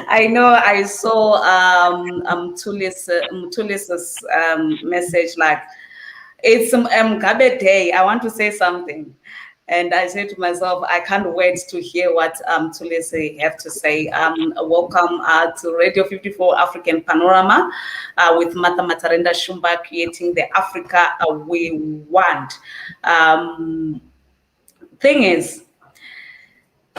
I know I saw Mthulis's message like it's Gabe Day. I want to say something. And I said to myself, I can't wait to hear what Mthulisi have to say. Welcome to Radio 54 African Panorama with Martha Matarenda Shumba creating the Africa we want. Thing is,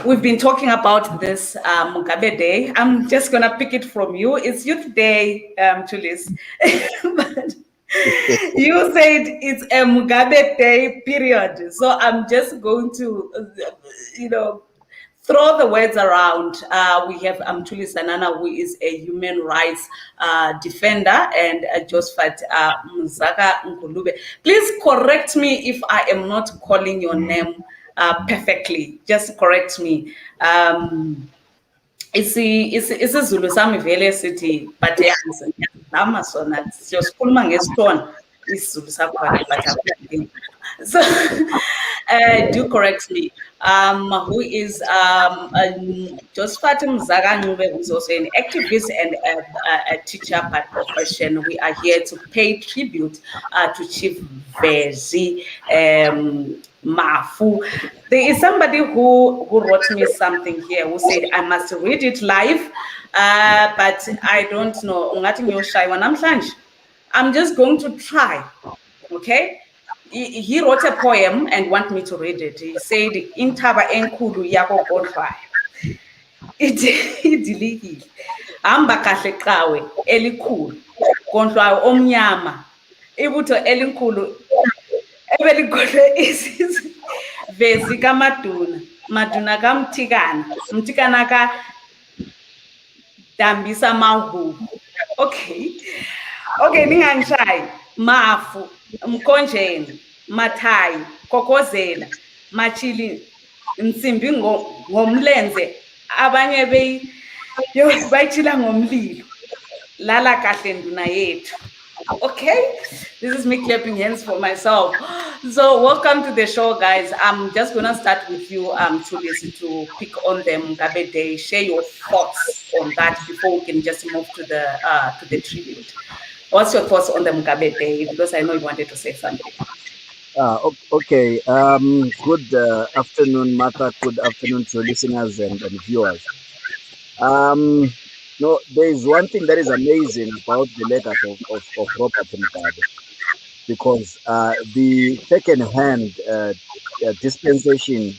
we've been talking about this Mugabe Day. I'm just gonna pick it from you. It's Youth Day, Tulis. But you said it's a Mugabe Day period. So I'm just going to, throw the words around. We have Mthulisi Hanana, who is a human rights defender, and Josephat Mzaca Ngulube. Please correct me if I am not calling your name perfectly. Just correct me. IsiZulu sami vele sithi but ngiyazama sona siyosikhuluma ngesitona isiZulu sakhona but so do correct me. Who is Josephat Mzaca Ngulube, who is also an activist and a teacher by profession. We are here to pay tribute to Chief Vezi Mafu. There is somebody who wrote me something here who said I must read it live, but I don't know. I'm just going to try. Okay. He wrote a poem and want me to read it. He said, Intaba enkulu yako kodwa. Idiliki. Hamba kahle qawe elikhulu. Kodwa omnyama. Ibutho elikhulu ebeligodwe isizwe. Vezi kaMaduna. Maduna kamthikana. Mthikana ka dambisa mahubu. Okay. Okay, ningangishayi. Mafu. Mkonjeni, Mathayi, Kokozela, Machili, Nsimbi ngomlenze, abanye bayitshila ngomlilo. Lala kahle nduna yethu. Okay, this is me clapping hands for myself. So welcome to the show, guys. I'm just gonna start with you, Mthulisi, to pick on the Mugabe Day. Share your thoughts on that before we can just move to the tribute. What's your thoughts on the Mugabe Day? Because I know you wanted to say something. Okay. Good afternoon, Martha. Good afternoon to listeners and viewers. No, there is one thing that is amazing about the legacy of Robert Mugabe, because the second-hand dispensation,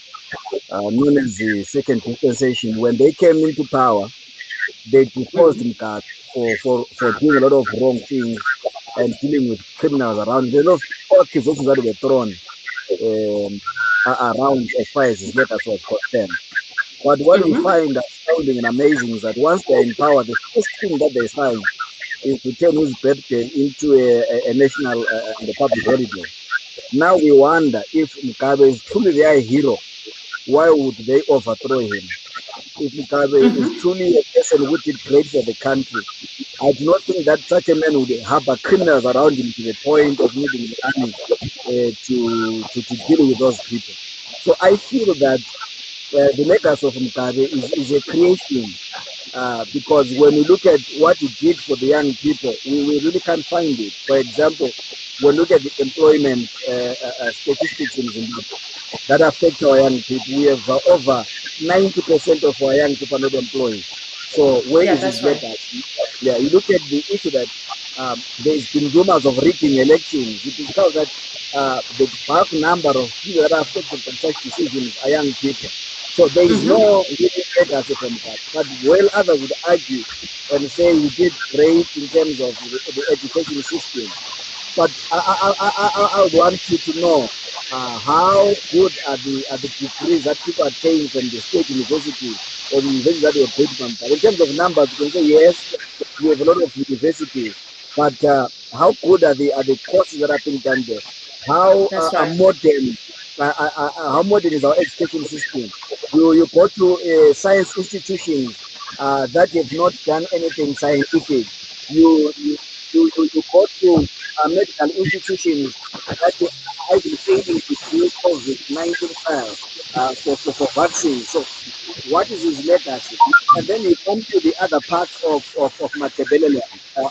known as the second dispensation, when they came into power, they deposed Mugabe for doing a lot of wrong things and dealing with criminals around. There are a lot of accusations that were thrown around as far as his legacy was concerned. But what we find astounding and amazing is that once they're in power, the first thing that they sign is to turn his birthday into a national and a public holiday. Now we wonder if Mugabe is truly their hero, why would they overthrow him? If Mugabe is truly a person who did great for the country, I do not think that such a man would harbor criminals around him to the point of needing the army to deal with those people. So I feel that the legacy of Mugabe is a creation, because when we look at what he did for the young people, we really can't find it. For example, when we look at the employment statistics in Zimbabwe that affect our young people, we have over 90% of our young people are not employed. So where is his legacy? Yeah, you look at the issue that there's been rumors of rigging elections. It is because that the vast number of people that are affected by such decisions are young people. So there is no legacy from that. But well, others would argue and say we did great in terms of the education system. But I would want you to know how good are the degrees that people are taking from the state universities or the universities that were paid from. In terms of numbers, you can say yes, we have a lot of universities, but how good are the courses that are being done there? How modern? How modern is our education system? You go to science institutions that have not done anything scientific. You go to medical institutions that are failing to do COVID-19 trials for vaccines. So what is his legacy, and then he comes to the other parts of Matabeleland,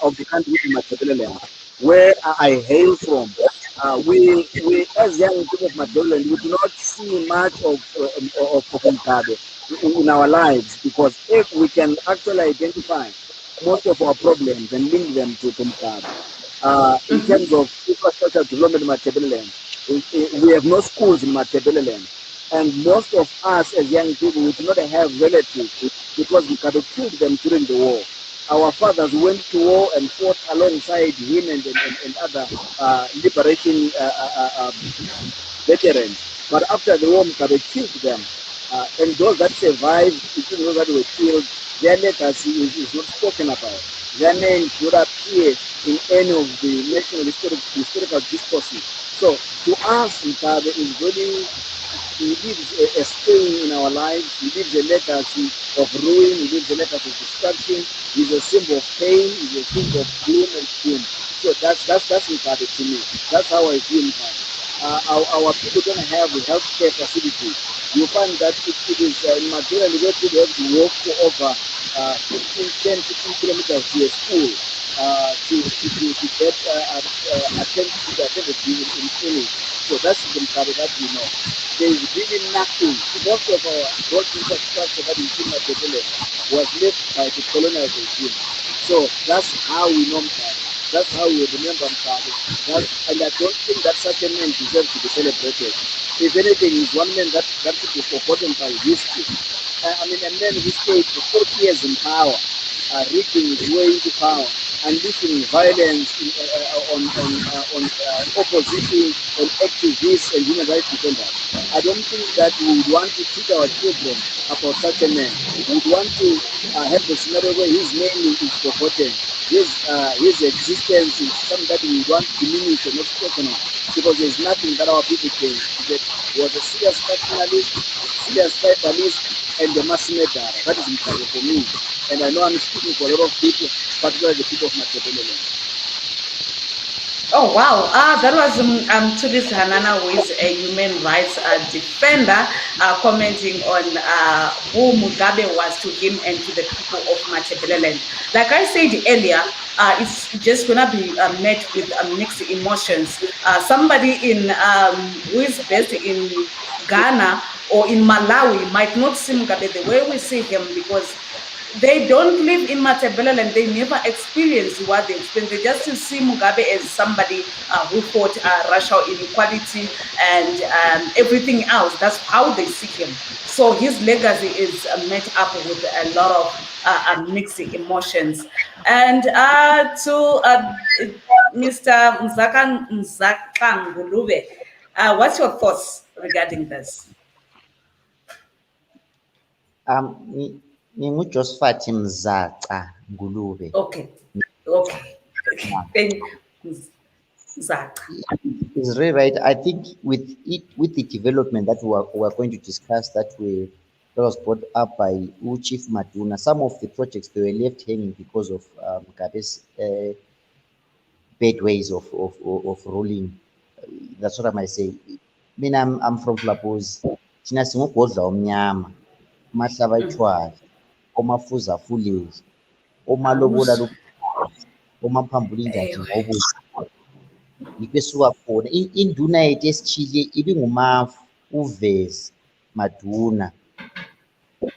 of the country, Matabeleland, where I hail from. We as young people of Matabeleland, we do not see much of Mkabe in our lives, because if we can actually identify most of our problems and link them to Mkabe. In terms of infrastructure development in Matabeleland, we have no schools in Matabeleland. And most of us as young people, we do not have relatives because we could killed them during the war. Our fathers went to war and fought alongside him and other liberation veterans. But after the war, they killed them. And those that survived, including those that were killed, their legacy is not spoken about. Their names would appear in any of the national historical discourses. So to us, Mkabe is really, he leaves a stain in our lives. He leaves a legacy of ruin. He leaves a legacy of destruction. He's a symbol of pain. He's a symbol of gloom and doom. So that's Mkabe to me. That's how I view Mkabe. Our people don't have a healthcare facility. You find that it is in Maduna, where people have to walk for over 10, 15 kilometers to a school to get attended in clinic. So that's the Mkabe that we know. There is really nothing. Most of our road infrastructure that is in Maduna was left by the colonial regime. So that's how we know Mkabe. That's how we remember Mkabe. And I don't think that such a man deserves to be celebrated. If anything, he's one man that should be forgotten by history. I mean, a man who stayed for 40 years in power, rigging his way into power, unleashing violence on opposition, on activists and human rights defenders. I don't think that we would want to teach our children about such a man. We would want to have the scenario where his name is forgotten. His existence is something that we want to diminish and not spoken of, because there's nothing that our people can get. He was a serious nationalist, serious tribalist, and a mass murderer. That is Mkabe for me. And I know I'm speaking for a lot of people, particularly the people of Matabeleland. Oh wow! That was Mthulisi Hanana, who is a human rights defender, commenting on who Mugabe was to him and to the people of Matabeleland. Like I said earlier, it's just gonna be met with mixed emotions. Somebody who is based in Ghana or in Malawi might not see Mugabe the way we see him, because they don't live in Matabeleland, they never experience what they experience. They just see Mugabe as somebody who fought racial inequality and everything else. That's how they see him. So his legacy is met up with a lot of mixed emotions. And to Mr. Mzaca Ngulube, what's your thoughts regarding this? Ngingujosephat Mzaca Ngulube. Okay. Thank you, Mzaca. It's very right. I think with the development that we are going to discuss, that was brought up by Chief Maduna, some of the projects they were left hanging because of Mugabe's bad ways of ruling. That's what I might say. I mean, I'm from Flaposi. Thina singugodla omnyama, mahlaba ithwala, omafuza afuleli, omalobola omaphambula injaji ngobuso. Yikho esuka khona induna yethu esithile ibingumafu, uVezi, Maduna,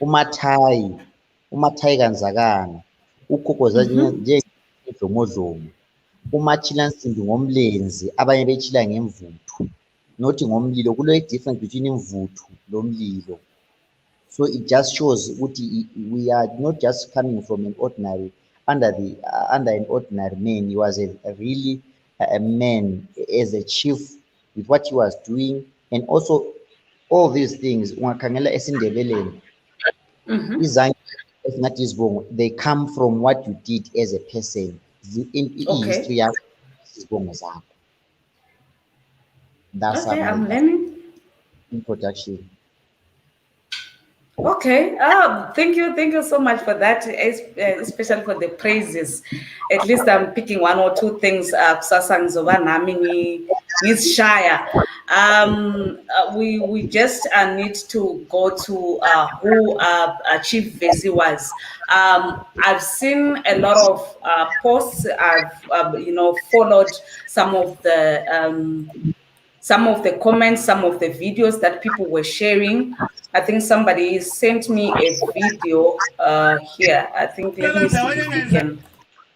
umathayi kanzakana, ugogoza njengedlomodlomo, umatshila nsimbi ngomlenze, abanye betshila ngemvuthu, not ngomlilo. Kule difference between imvuthu lomlilo. So it just shows we are not just coming from an ordinary, under an ordinary man. He was really a man, as a chief, with what he was doing, and also all these things. They come from what you did as a person. In history, that's I'm learning. Introduction. Okay. Thank you so much for that, especially for the praises. At least I'm picking one or two things. He's Shire. We just need to go to who Chief Vezi was. I've seen a lot of posts. I've followed some of the comments, some of the videos that people were sharing. I think somebody sent me a video here. I think let me see if we can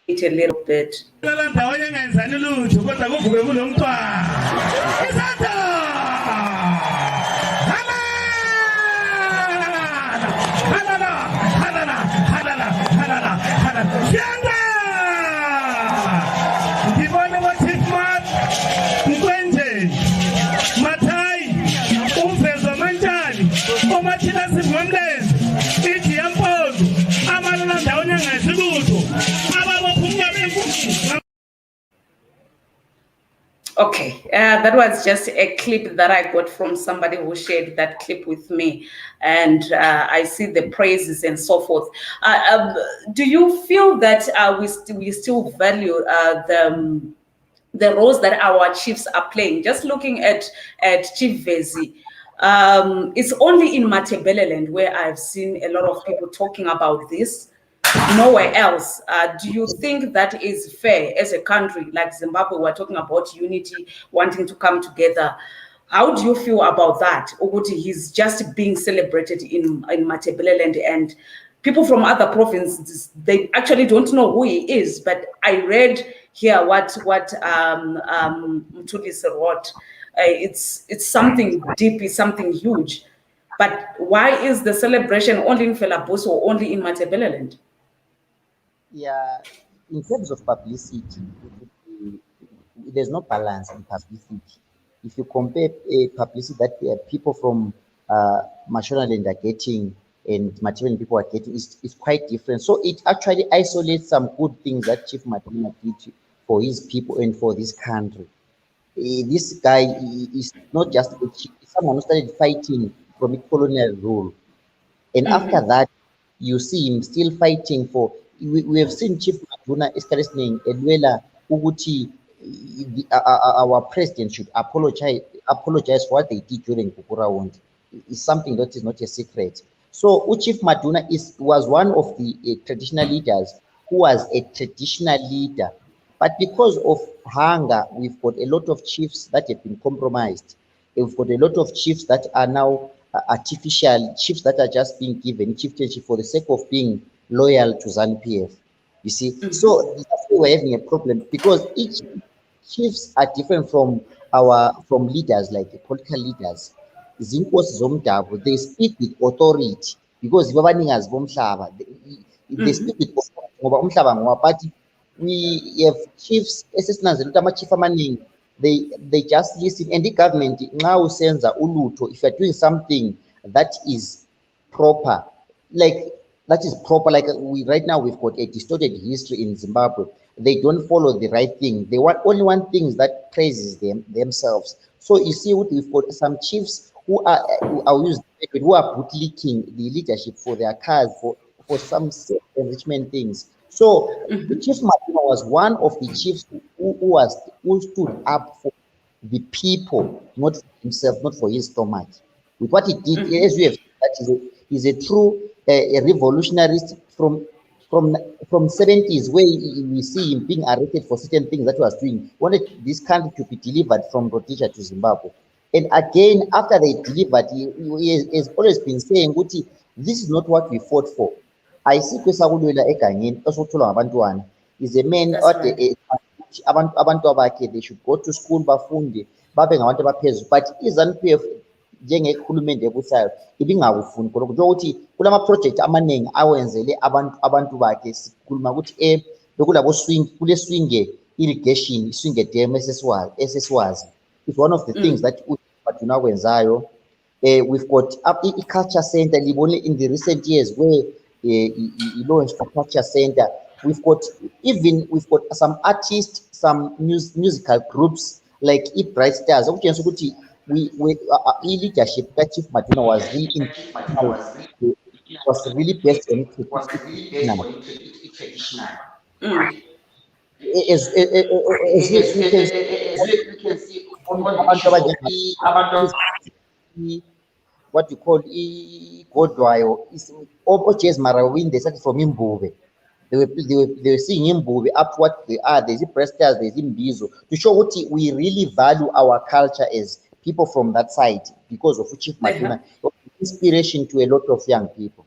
it a little bit. Okay, that was just a clip that I got from somebody who shared that clip with me, and I see the praises and so forth. Do you feel that we still value the roles that our chiefs are playing? Just looking at Chief Vezi, it's only in Matabeleland where I've seen a lot of people talking about this. Nowhere else. Do you think that is fair as a country like Zimbabwe? We're talking about unity, wanting to come together. How do you feel about that? Ukuthi he's just being celebrated in Matabeleland, and people from other provinces, they actually don't know who he is. But I read here what Mthulisi wrote. It's something deep, it's something huge. But why is the celebration only in Felabuso or only in Matabeleland? Yeah, in terms of publicity, there's no balance in publicity. If you compare publicity that people from Mashonaland are getting and Matabeleland people are getting, is quite different. So it actually isolates some good things that Chief Maduna did for his people and for this country. This guy is not just a chief, he's someone who started fighting from a colonial rule. And after that, you see him still fighting for. We have seen Chief Maduna escalating Edwela Uguti. Our president should apologize for what they did during Kukurawundi. It's something that is not a secret. So Chief Maduna was one of the traditional leaders who was a traditional leader. But because of hunger, we've got a lot of chiefs that have been compromised. We've got a lot of chiefs that are now artificial, chiefs that are just being given chieftainship for the sake of being loyal to ZANU-PF. You see, so we're having a problem because each chiefs are different from leaders, like political leaders. Zinkosi zomdabu, they speak with authority because they speak with authority. But we have chiefs, they just listen, and the government now sends a uluto if you're doing something that is proper, like right now we've got a distorted history in Zimbabwe. They don't follow the right thing. They only want things that praises themselves. So you see, we've got some chiefs who are bootlicking the leadership for their cars for some enrichment things. So the Chief Maduna was one of the chiefs who stood up for the people, not for himself, not for his stomach. With what he did, as we have seen, that is a true revolutionarist from 70s, where we see him being arrested for certain things that he was doing. He wanted this country to be delivered from Rhodesia to Zimbabwe. And again, after they delivered, he has always been saying, this is not what we fought for. I see Kwesakulwela egangeni osotholwa ngabantwana is a man abantu abakhe they should go to school bafunde babe ngabantu abaphezulu, but iZANU-PF njengekhulumende ebusayo ibingakufuni khona ukuthi kulama project amaningi awenzele abantu bakhe. Sikhuluma ukuthi bekulabo swing kule swing irrigation swing dam esesiwazi. It's one of the things that Maduna wenzayo. We've got a culture center in the recent years where launched a culture center. We've got some artists, some musical groups like Bright Stars. Leadership that Chief Maduna was really based on traditional. As you can see, abantu what you call Godwayo is Oches Marawin, they started from Imbube. They were seeing Imbube up what they are. There's Prestas, there's Imbizo, to show what we really value our culture as people from that side because of Chief Maduna, inspiration to a lot of young people.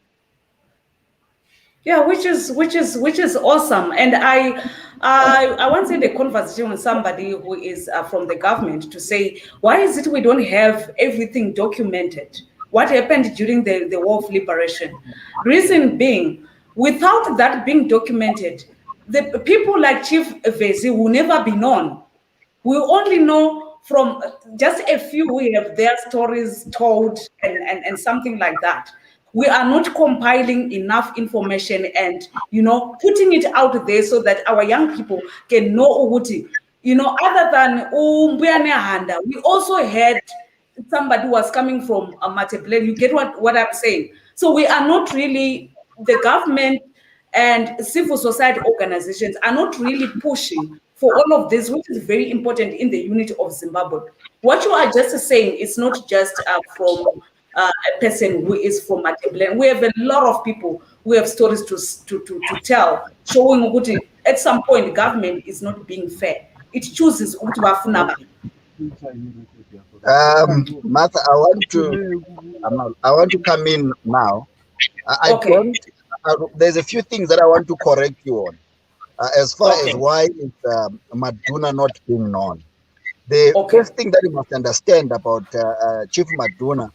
Yeah, which is awesome. And I once had a conversation with somebody who is from the government to say, why is it we don't have everything documented? What happened during the War of Liberation? Reason being, without that being documented, the people like Chief Vezi will never be known. We only know from just a few, we have their stories told and something like that. We are not compiling enough information and, putting it out there so that our young people can know Uguti. Other than Handa, we also had somebody who was coming from Matebele. You get what I'm saying? So we are not really, the government and civil society organizations are not really pushing for all of this, which is very important in the unity of Zimbabwe. What you are just saying is not just from a person who is from Matebele. We have a lot of people who have stories to tell, showing Uguti at some point government is not being fair. It chooses Uguti Bafunaba. Martha, I want to come in now. There's a few things that I want to correct you on. As far as why is Maduna not being known. The first thing that you must understand about Chief Maduna,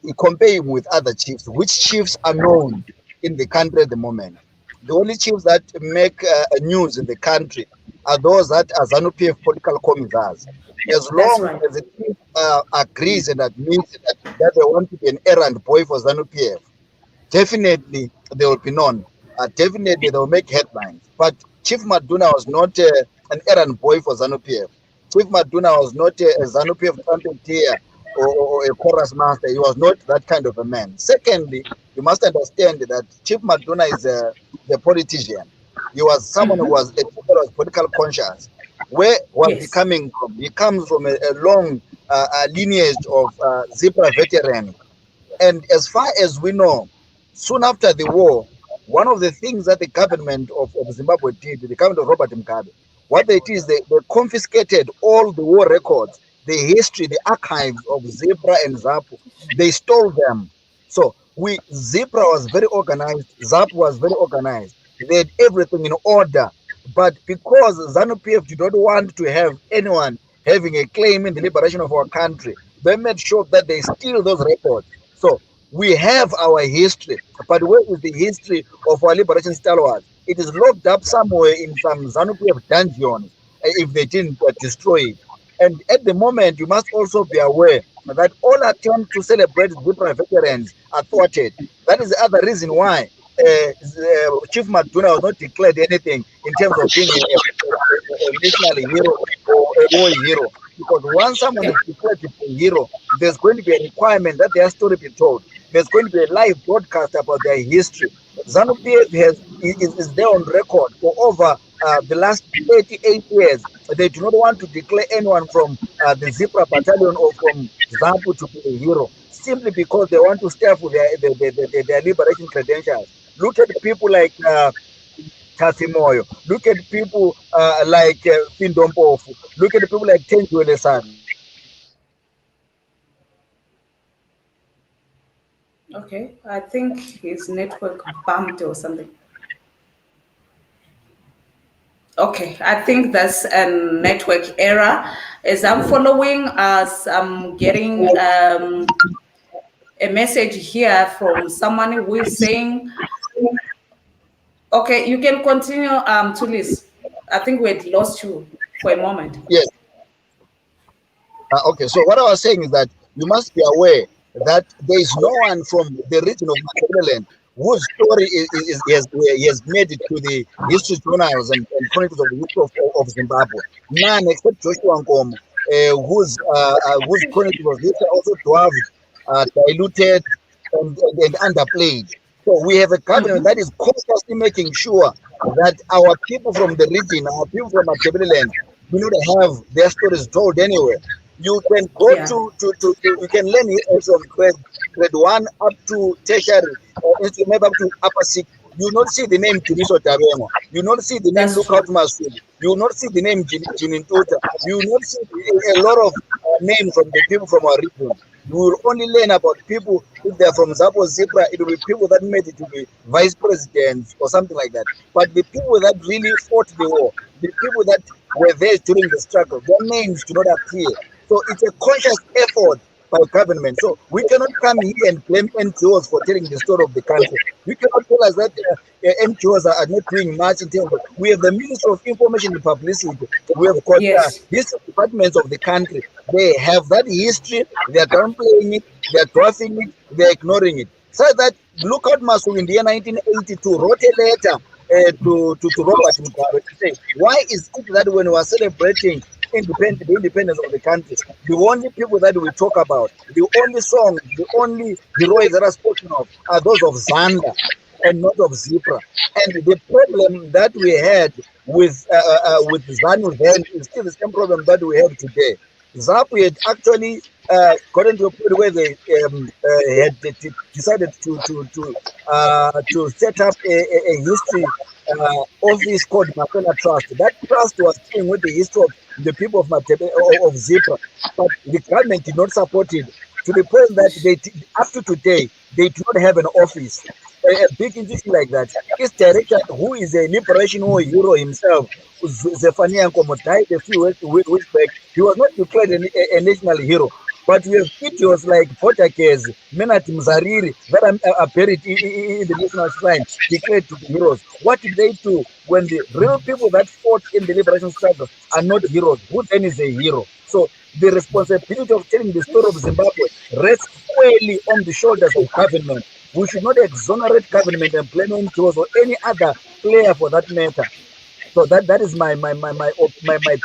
you compare him with other chiefs. Which chiefs are known in the country at the moment? The only chiefs that make news in the country are those that are ZANU-PF political commissars. As long as the chief agrees and admits that they want to be an errand boy for ZANU-PF, definitely they will be known. Definitely they will make headlines. But Chief Maduna was not an errand boy for ZANU-PF. Chief Maduna was not a ZANU-PF trumpeter or a chorus master. He was not that kind of a man. Secondly, you must understand that Chief Maduna is a politician. He was someone who was political conscious. Where was he coming from? He comes from a long lineage of Zebra veterans. And as far as we know, soon after the war, one of the things that the government of Zimbabwe did, the government of Robert Mugabe, what they did is they confiscated all the war records, the history, the archives of Zebra and ZAPU. They stole them. So Zebra was very organized, ZAPU was very organized. They had everything in order. But because ZANU-PF did not want to have anyone having a claim in the liberation of our country, they made sure that they steal those records. So we have our history, but where is the history of our liberation stalwarts? It is locked up somewhere in some ZANU-PF dungeon if they didn't destroy it. And at the moment, you must also be aware that all attempts to celebrate Zebra veterans are thwarted. That is the other reason why Chief Maduna was not declared anything in terms of being a national hero or a war hero. Because once someone is declared a hero, there's going to be a requirement that their story be told. There's going to be a live broadcast about their history. ZANU-PF is there on record for over the last 38 years. They do not want to declare anyone from the Zebra battalion or from ZAPU to be a hero, simply because they want to stay with their liberation credentials. Look at people like Moyo. Look at people like Findompofu. Look at people like Tenjuele-san. Okay, I think his network bumped or something. Okay, I think that's a network error. As I'm following us, I'm getting a message here from someone who is saying, okay, you can continue, Mthulisi. I think we had lost you for a moment. Yes. Okay, so what I was saying is that you must be aware that there is no one from the region of Matabeleland whose story has made it to the history journals and chronicles of the history of Zimbabwe. None except Joshua Nkomo, whose chronicles of history also dwarfed, diluted, and underplayed. So we have a government that is constantly making sure that our people from the region, our people from Matabeleland, do not have their stories told anywhere. You can go to you can learn history of grade 1 up to tertiary, maybe up to upper 6. You will not see the name Tiriso Tabengo. You will not see the name Lookout Masud. You will not see the name Jinin Tuta. You will not see a lot of names from the people from our region. You will only learn about people, if they're from Zapo Zebra, it will be people that made it to be vice presidents or something like that. But the people that really fought the war, the people that were there during the struggle, their names do not appear. So it's a conscious effort by government. So we cannot come here and blame NGOs for telling the story of the country. We cannot tell us that NGOs are not doing much in terms of, we have the Ministry of Information and Publicity. We have got these departments of the country. They have that history. They are downplaying it. They are dwarfing it. They are ignoring it. So that Lookout Masu in the year 1982 wrote a letter to Robert Mugabe to say, why is it that when we are celebrating the independence of the country, the only people that we talk about, the only songs, the only heroes that are spoken of are those of Zanda and not of Zebra. And the problem that we had with ZANU then is still the same problem that we have today. ZAPU had actually gotten to a point where they had decided to set up a history office called Makena Trust. That trust was dealing with the history of the people of Zebra, but the government did not support it, to the point that up to today they do not have an office. A big institution like that. His director, who is a liberation war hero himself, Zephania Nkomo, died a few weeks back. He was not declared a national hero. But we have videos like Potakez, Menat Mzariri, that are buried in the national shrine, declared to be heroes. What did they do when the real people that fought in the liberation struggle are not heroes? Who then is a hero? So the responsibility of telling the story of Zimbabwe rests squarely on the shoulders of government. We should not exonerate government and blame NGOs or any other player for that matter. So that is my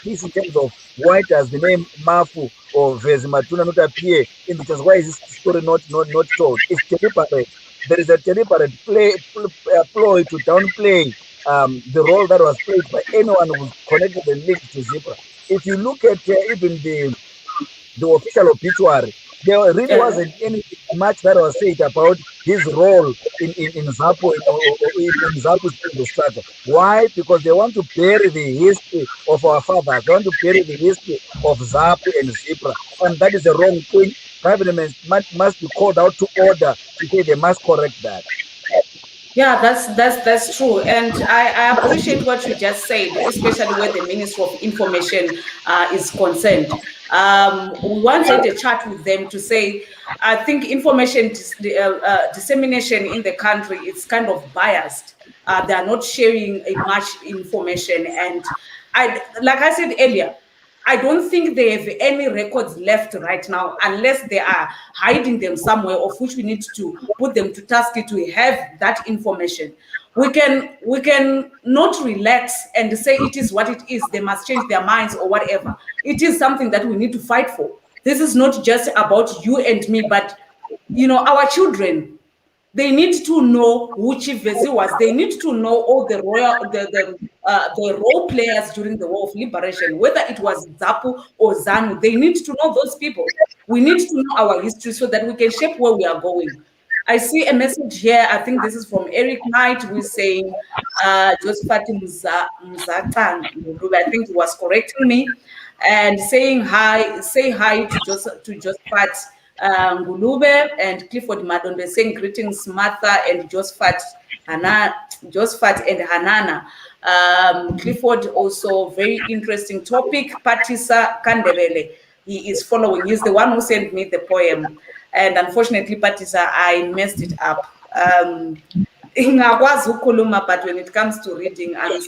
piece in terms of why does the name Mafu or Vezi Maduna not appear in the why is this story not told? It's deliberate. There is a deliberate ploy to downplay the role that was played by anyone who connected and linked to Zebra. If you look at even the official obituary, there really wasn't anything much that was said about his role in ZAPU in ZAPU's struggle. Why? Because they want to bury the history of our fathers. They want to bury the history of ZAPU and Zebra, and that is the wrong thing. Government must be called out to order to say they must correct that. Yeah, that's true, and I appreciate what you just said, especially where the Ministry of Information is concerned. We once had a chat with them to say, I think information dissemination in the country is kind of biased. They are not sharing much information, and like I said earlier, I don't think they have any records left right now, unless they are hiding them somewhere, of which we need to put them to task to have that information. We can not relax and say it is what it is, they must change their minds or whatever. It is something that we need to fight for. This is not just about you and me, but our children. They need to know who Chief Vezi was. They need to know all the role players during the War of Liberation, whether it was ZAPU or ZANU. They need to know those people. We need to know our history so that we can shape where we are going. I see a message here. I think this is from Eric Knight, who is saying, Josephat Mzaca, I think he was correcting me, and saying hi, say hi to Josephat Ngulube and Clifford Madonde, saying greetings, Martha and Josephat and Hanana. Clifford also very interesting topic. Patisa Kandebele, he is following. He's the one who sent me the poem, and unfortunately, Patisa, I messed it up. But when it comes to reading, I'm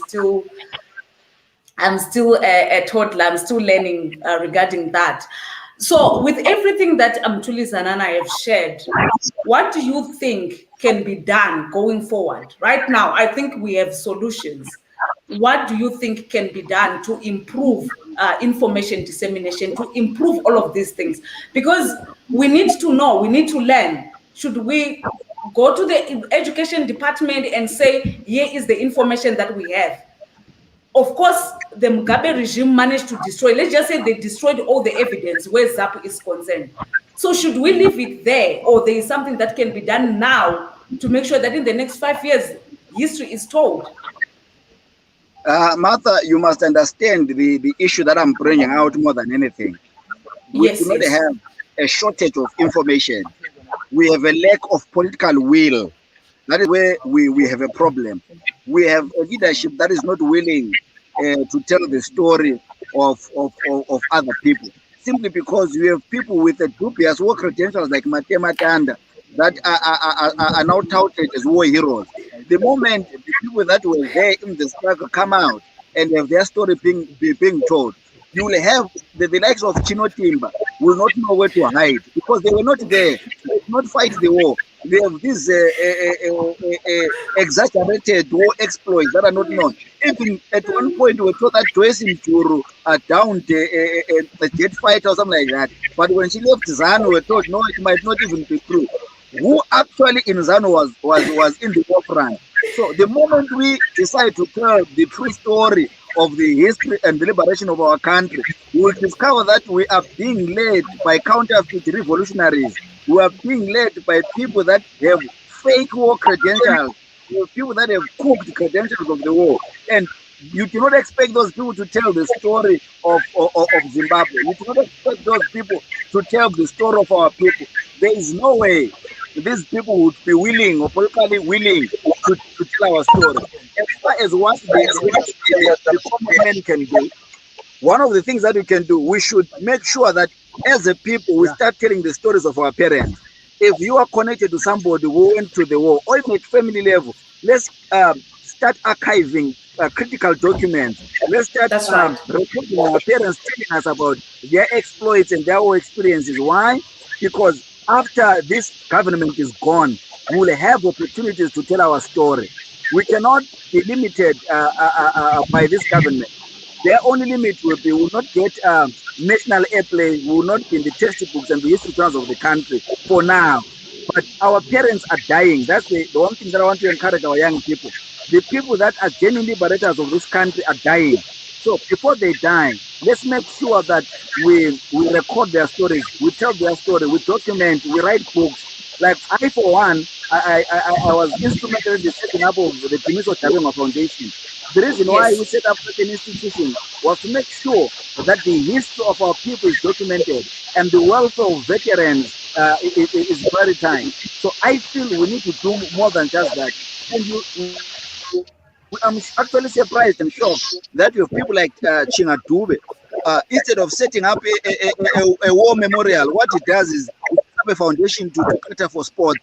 still a toddler. I'm still learning regarding that. So with everything that Mthulisi and Hanana have shared, what do you think can be done going forward? Right now, I think we have solutions. What do you think can be done to improve information dissemination, to improve all of these things? Because we need to know, we need to learn. Should we go to the education department and say, here is the information that we have? of course, the Mugabe regime managed to destroy, let's just say they destroyed all the evidence where ZAP is concerned. So should we leave it there, or there is something that can be done now to make sure that in the next 5 years, history is told? Martha, you must understand the issue that I'm bringing out more than anything. We do not have a shortage of information. We have a lack of political will. That is where we have a problem. We have a leadership that is not willing to tell the story of other people, simply because we have people with a dubious war credentials like Matema Tanda that are now touted as war heroes. The moment the people that were there in the struggle come out and have their story being told, you will have the likes of Chino Timba will not know where to hide because they were not there. They did not fight the war. They have these exaggerated war exploits that are not known. Even at one point, we were told that Joyce Mturu downed a jet fighter or something like that. But when she left ZANU, we were told, no, it might not even be true. Who actually in ZANU was in the war front? So the moment we decide to tell the true story of the history and the liberation of our country, we will discover that we are being led by counterfeit revolutionaries. We are being led by people that have fake war credentials, people that have cooked credentials of the war. And you do not expect those people to tell the story of Zimbabwe. You do not expect those people to tell the story of our people. There is no way these people would be willing or politically willing to tell our story. As far as what the common man can do, one of the things that we can do, we should make sure that as a people, we start telling the stories of our parents. If you are connected to somebody who went to the war, or even at family level, let's start archiving critical documents. Let's start recording our parents telling us about their exploits and their war experiences. Why? Because after this government is gone, we will have opportunities to tell our story. We cannot be limited by this government. Their only limit will be we will not get national airplay, we will not be in the textbooks and the history journals of the country for now. But our parents are dying. That's the one thing that I want to encourage our young people. The people that are genuine liberators of this country are dying. So before they die, let's make sure that we record their stories, we tell their story, we document, we write books. Like I, for one, I was instrumental in the setting up of the Timiso Chabema Foundation. The reason why we set up such an institution was to make sure that the history of our people is documented and the welfare of veterans is maritime. So I feel we need to do more than just that. And I'm actually surprised and shocked that you have people like Chinga Dube. Instead of setting up a war memorial, what it does is set up a foundation to cater for sports.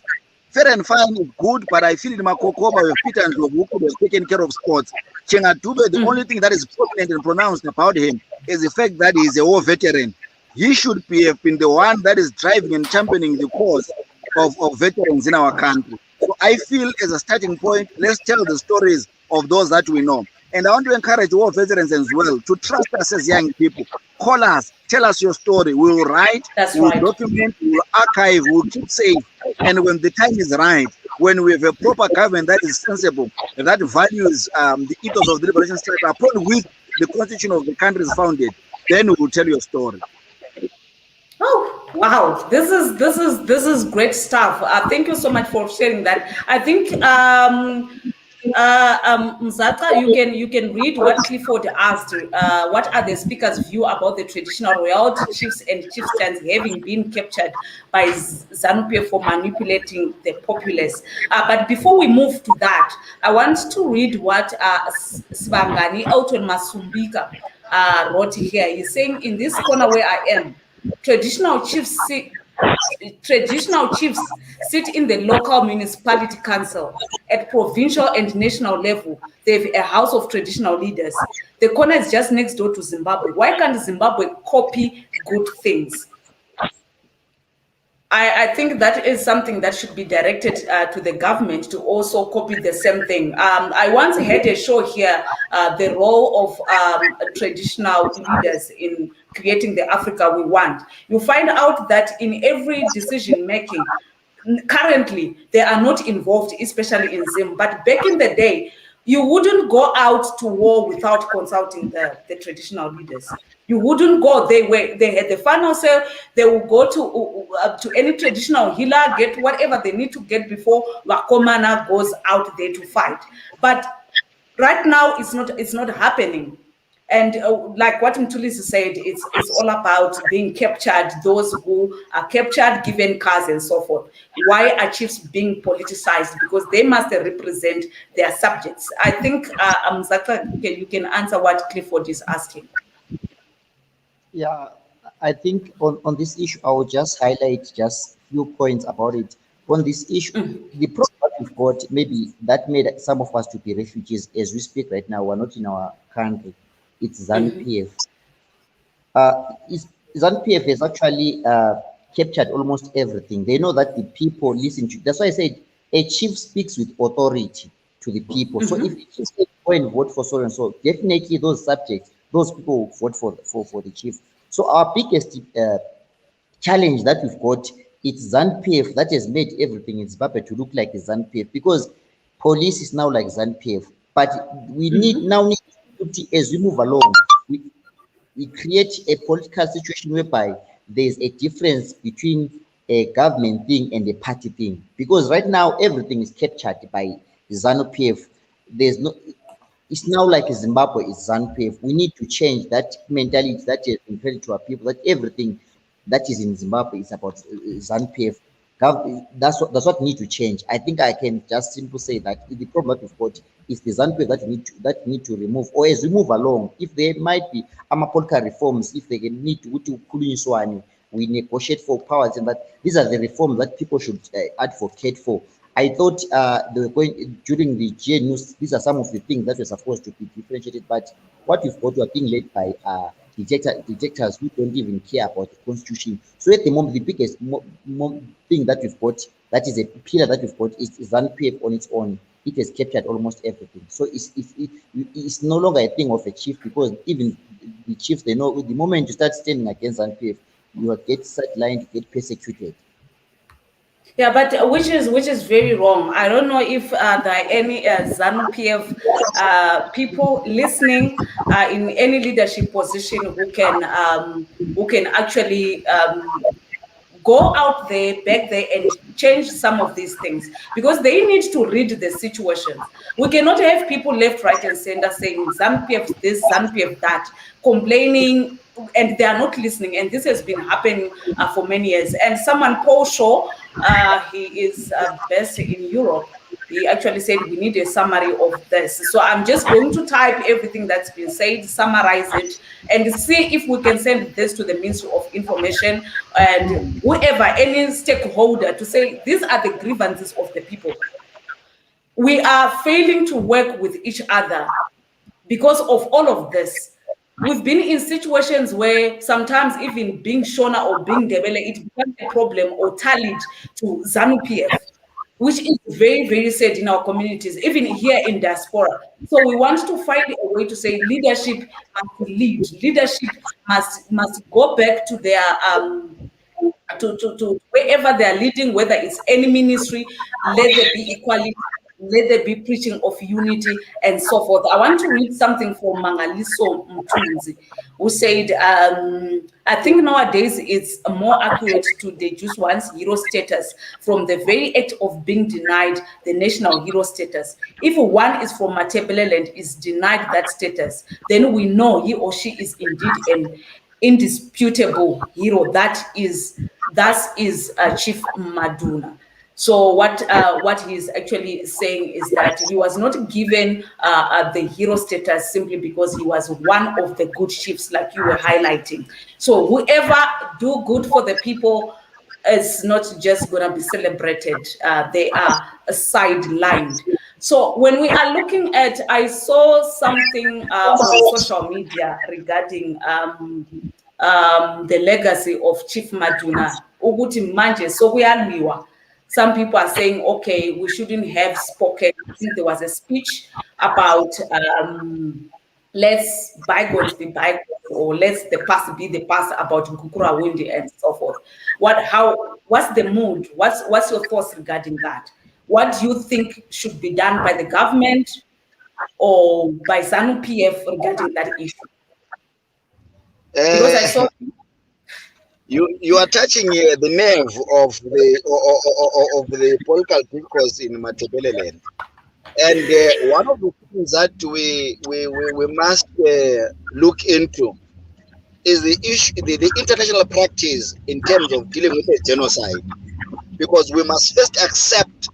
Fair and fine is good, but I feel in Makokoba with Peter and who could have taken care of sports. Chinga Dube, the only thing that is prominent and pronounced about him is the fact that he is a war veteran. He should have been the one that is driving and championing the cause of veterans in our country. So I feel as a starting point, let's tell the stories of those that we know. And I want to encourage war veterans as well to trust us as young people. Call us, tell us your story. We will write, we'll document, we'll archive, we'll keep safe. And when the time is right, when we have a proper government that is sensible, that values the ethos of the liberation struggle, upon which the constitution of the country is founded, then we will tell your story. Oh wow, this is great stuff. Thank you so much for sharing that. I think Mzaca, you can read what Clifford asked. What are the speakers' view about the traditional royalty chiefs and chieftains having been captured by ZANU-PF for manipulating the populace? But before we move to that, I want to read what Sibangani Elton Masumbika wrote here. He's saying, in this corner where I am, traditional chiefs sit in the local municipality council. At provincial and national level, they have a house of traditional leaders. The corner is just next door to Zimbabwe. Why can't Zimbabwe copy good things? I think that is something that should be directed to the government to also copy the same thing. I once had a show here, the role of traditional leaders in creating the Africa we want. You find out that in every decision making, currently they are not involved, especially in Zim. But back in the day, You wouldn't go out to war without consulting the traditional leaders. You wouldn't go. They had the final say. They will go to any traditional healer, get whatever they need to get before Wakomana goes out there to fight. But right now, it's not happening. And like what Mthulisi said, it's all about being captured, those who are captured, given cars and so forth. Why are chiefs being politicized? Because they must represent their subjects. I think, Mzaca, you can answer what Clifford is asking. Yeah, I think on this issue, I will just highlight just few points about it. On this issue, the problem that we've got, maybe that made some of us to be refugees as we speak right now. We're not in our country. It's ZANU-PF. ZANU-PF has actually captured almost everything. They know that the people listen to. That's why I said a chief speaks with authority to the people. So if the chief says go and vote for so and so, definitely those subjects, those people will vote for the chief. So our biggest challenge that we've got, it's ZANU-PF that has made everything in Zimbabwe to look like a ZANU-PF, because police is now like ZANU-PF. But we need as we move along, we create a political situation whereby there's a difference between a government thing and a party thing. Because right now everything is captured by ZANU-PF. There's no, it's now like Zimbabwe is ZANU-PF. We need to change that mentality that has been created to our people, that everything that is in Zimbabwe is about ZANU-PF. That's what need to change. I think I can just simply say that the problem that we've got is the ZANU-PF that need to remove, or as we move along, if there might be political reforms, if they can need to we negotiate for powers, and that these are the reforms that people should advocate for. I thought they were going during the GNU. These are some of the things that were supposed to be differentiated, but what we've got are being led by detectors who don't even care about the constitution. So at the moment, the biggest thing that we've got, that is a pillar that we've got, is ZANU-PF on its own. It has captured almost everything. So it's no longer a thing of a chief, because even the chiefs, they know the moment you start standing against ZANU-PF, you will get sidelined, get persecuted. Yeah, but which is very wrong. I don't know if there are any ZANU-PF people listening in any leadership position who can actually go out there, back there, and change some of these things, because they need to read the situations. We cannot have people left, right, and center saying ZANU-PF this, ZANU-PF that, complaining, and they are not listening. And this has been happening for many years. And someone, Paul Shaw, he is based in Europe. He actually said we need a summary of this. So I'm just going to type everything that's been said, summarize it, and see if we can send this to the Ministry of Information and whoever, any stakeholder, to say these are the grievances of the people. We are failing to work with each other because of all of this. We've been in situations where sometimes even being Shona or being Debele, it becomes a problem or tallied to ZANU-PF, which is very, very sad in our communities, even here in diaspora. So we want to find a way to say leadership must lead. Leadership must go back to their to wherever they are leading, whether it's any ministry, let there be equality, let there be preaching of unity, and so forth. I want to read something from Mangaliso Mthunzi, who said, I think nowadays it's more accurate to deduce one's hero status from the very act of being denied the national hero status. If one is from Matebele and is denied that status, then we know he or she is indeed an indisputable hero. That is Chief Maduna. So what he's actually saying is that he was not given the hero status simply because he was one of the good chiefs, like you were highlighting. So whoever do good for the people is not just going to be celebrated. They are sidelined. So when we are looking at, I saw something on social media regarding the legacy of Chief Maduna. Uguti manje so kuyaliwa. Some people are saying, okay, we shouldn't have spoken. I think there was a speech about let's bygones be bygones, or let's the past be the past, about Nkukura Windy and so forth. What's the mood? What's your thoughts regarding that? What do you think should be done by the government? or by ZANU-PF regarding that issue? Because I saw you are touching the nerve of the political discourse in Matebeleland. And one of the things that we must look into is the issue, the international practice in terms of dealing with a genocide, because we must first accept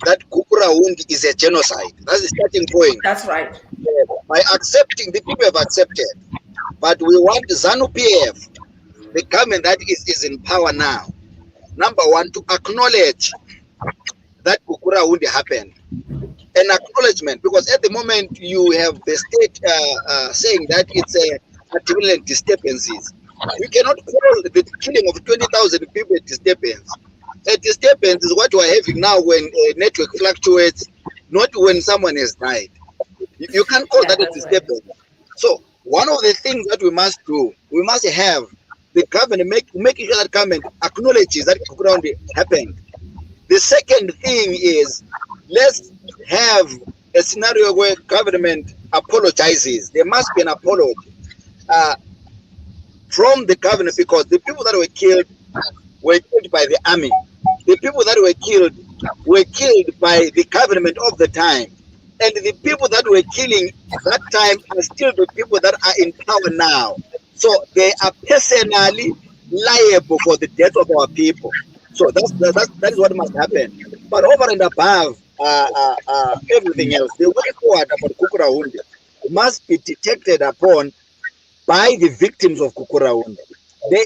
that Kukurahundi is a genocide. That's the starting point. That's right. By accepting, the people have accepted, but we want ZANU-PF, the government that is in power now, number one, to acknowledge that Kukurahundi happened. An acknowledgement, because at the moment you have the state saying that it's a equivalent disturbances. You cannot call the killing of 20,000 people a disturbance. A disturbance is what we are having now when a network fluctuates, not when someone has died. You can't call that a disturbance. Right. So one of the things that we must do, we must have the government making sure that government acknowledges that Kukurahundi happened. The second thing is, let's have a scenario where government apologizes. There must be an apology from the government, because the people that were killed by the army. The people that were killed by the government of the time. And the people that were killing that time are still the people that are in power now. So they are personally liable for the death of our people. So that is what must happen. But over and above everything else, the way forward about Kukurahundi must be detected upon by the victims of Kukurahundi.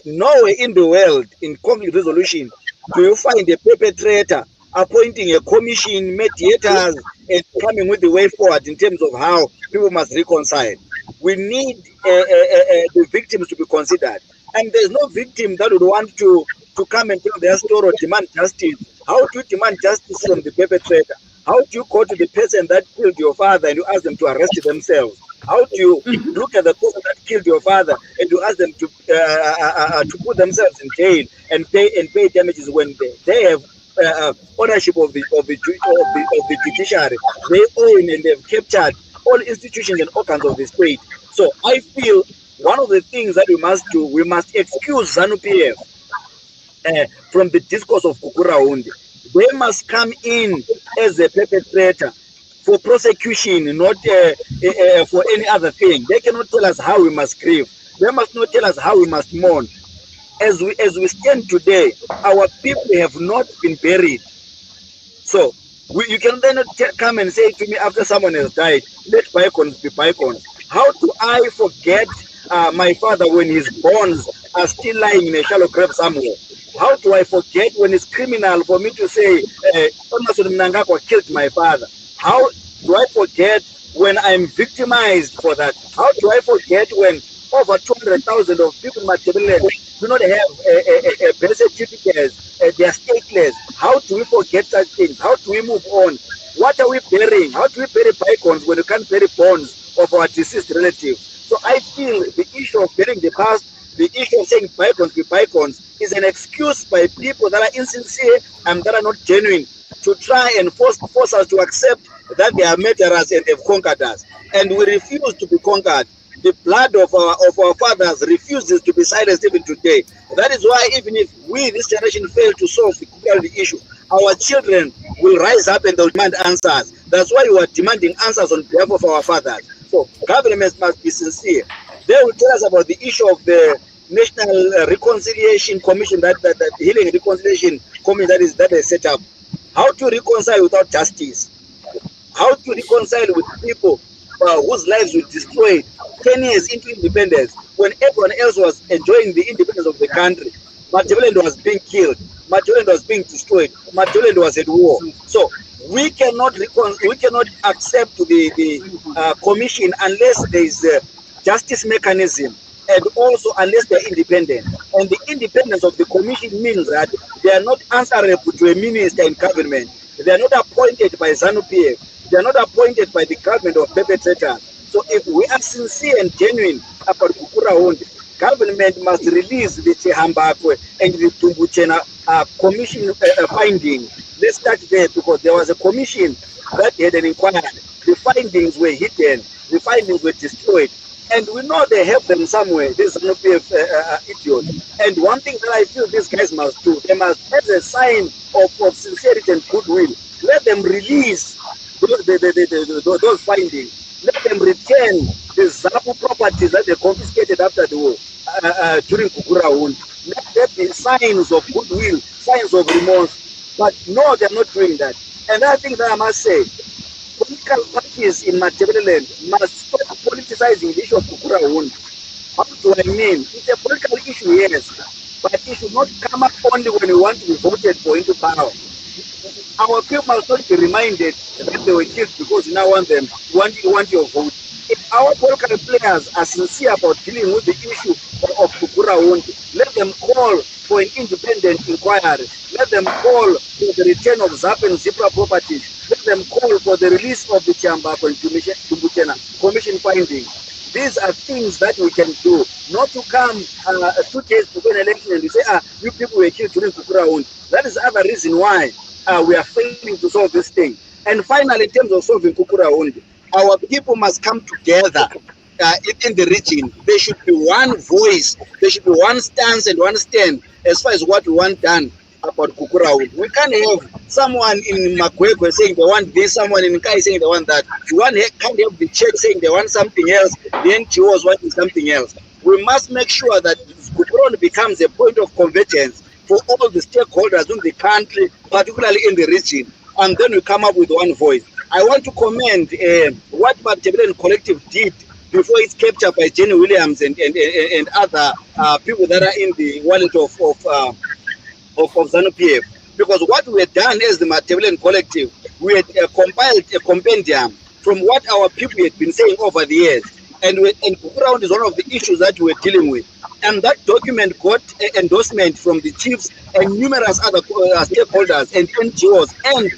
Nowhere in the world, in conflict resolution, do you find a perpetrator appointing a commission, mediators, and coming with the way forward in terms of how people must reconcile. We need the victims to be considered. And there's no victim that would want to come and tell their story or demand justice. How do you demand justice from the perpetrator? How do you go to the person that killed your father and you ask them to arrest themselves? How do you look at the person that killed your father and you ask them to put themselves in jail and pay damages when they have ownership of the judiciary? They own and they've captured all institutions and organs of the state. So I feel one of the things that we must do, we must excuse ZANU-PF from the discourse of Kukurahundi. They must come in as a perpetrator for prosecution, not for any other thing. They cannot tell us how we must grieve. They must not tell us how we must mourn. As we stand today, our people have not been buried. So you can then not come and say to me after someone has died, let bygones be bygones. How do I forget my father when his bones are still lying in a shallow grave somewhere? How do I forget when it's criminal for me to say, Mnangagwa killed my father? How do I forget when I'm victimized for that? How do I forget when over 200,000 of people in Matebeleland do not have birth certificates, they are stateless? How do we forget such things? How do we move on? What are we burying? How do we bury bygones when we can't bury bones of our deceased relatives? So I feel the issue of burying the past, the issue of saying bygones be bygones, is an excuse by people that are insincere and that are not genuine to try and force us to accept that they are murderers and have conquered us. And we refuse to be conquered. The blood of our fathers refuses to be silenced even today. That is why even if we, this generation, fail to solve the issue, our children will rise up and they'll demand answers. That's why we are demanding answers on behalf of our fathers. So governments must be sincere. They will tell us about the issue of the National Reconciliation Commission, that Healing and Reconciliation Commission that is set up. How to reconcile without justice? How to reconcile with people whose lives were destroyed 10 years into independence, when everyone else was enjoying the independence of the country? Matebeleland was being killed. Matebeleland was being destroyed. Matebeleland was at war. So we cannot accept the commission unless there is a justice mechanism, and also unless they're independent. And the independence of the commission means that they are not answerable to a minister in government. They are not appointed by ZANU-PF. They are not appointed by the government or perpetrators. So if we are sincere and genuine about Kukurahundi, government must release the Hamba and the Tumbuchena commission finding. Let's start there, because there was a commission that had an inquiry. The findings were hidden. The findings were destroyed. And we know they have them somewhere. This is not be idiot. And one thing that I feel these guys must do, they must, as a sign of sincerity and goodwill, let them release those findings. Let them return the Zapu properties that they confiscated after the war during Kukurahundi. Let there be signs of goodwill, signs of remorse. But no, they're not doing that. And I think that I must say, political parties in Matabeleland must stop politicizing the issue of Kukurahundi. What do I mean? It's a political issue, yes, but it should not come up only when we want to be voted for into power. Our people must not be reminded that they were killed because we now want them, want your vote. If our political players are sincere about dealing with the issue of Kukurahundi, let them call for an independent inquiry. Let them call for the return of ZAP and ZIPRA properties. Let them call for the release of the Chamba and commission findings. These are things that we can do, not to come 2 days before an election and you say, you people were killed during Kukurahundi. That is the other reason why we are failing to solve this thing. And finally, in terms of solving Kukurahundi, our people must come together in the region. There should be one voice, there should be one stance and one stand as far as what we want done about Kukurahundi. We can't have someone in Makwekwe saying they want this, someone in Kai saying they want that. Can't have the church saying they want something else, the NGOs wanting something else. We must make sure that Kukurahundi becomes a point of convergence for all the stakeholders in the country, particularly in the region, and then we come up with one voice. I want to commend what Matabeleland Collective did before it's captured by Jenny Williams and other people that are in the wallet of ZANU-PF. Because what we had done as the Matabeleland Collective, we had compiled a compendium from what our people had been saying over the years. And Kukurahundi is one of the issues that we're dealing with. And that document got endorsement from the chiefs and numerous other stakeholders and NGOs and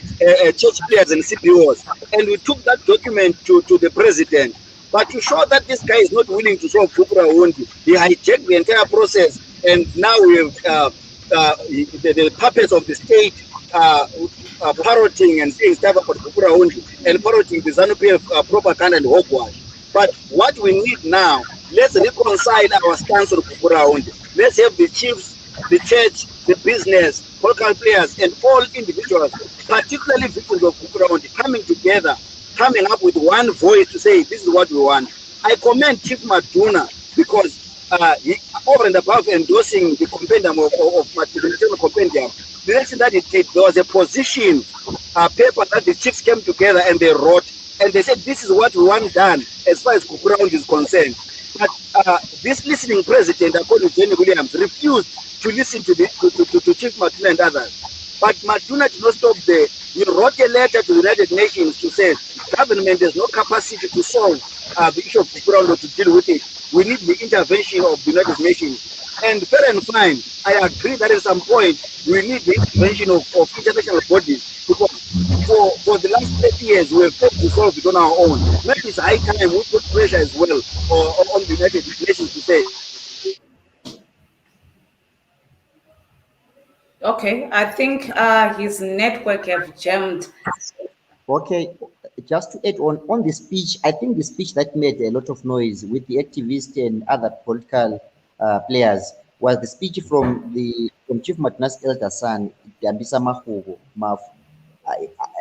church players and CPOs. And we took that document to the president. But to show that this guy is not willing to solve Kukurahundi, he hijacked the entire process. And now we have the puppets of the state parroting and saying stuff about Kukurahundi and parroting the ZANU-PF propaganda and hogwash. But what we need now, let's reconcile our stance on Kukurahundi. Let's have the chiefs, the church, the business, political players, and all individuals, particularly victims of Kukurahundi, coming together, coming up with one voice to say, this is what we want. I commend Chief Maduna because he, over and above endorsing the compendium of the compendium, the next thing that he did, there was a position paper that the chiefs came together and they wrote, and they said, this is what we want done as far as Kukurahundi is concerned. But this listening president, according to Jenny Williams, refused to listen to Chief Maduna and others. But Maduna did not stop there. He wrote a letter to the United Nations to say government has no capacity to solve the issue of Kukurahundi, to deal with it. We need the intervention of the United Nations. And fair and fine, I agree that at some point we need the intervention of international bodies, because for the last 30 years we have failed to solve it on our own. Maybe it's high time we put pressure as well on the United Nations to say. Okay, I think his network have jammed. Okay, just to add on the speech, I think the speech that made a lot of noise with the activists and other political players was the speech from Chief Maduna's elder son, Dambisa Mahugo, Maf.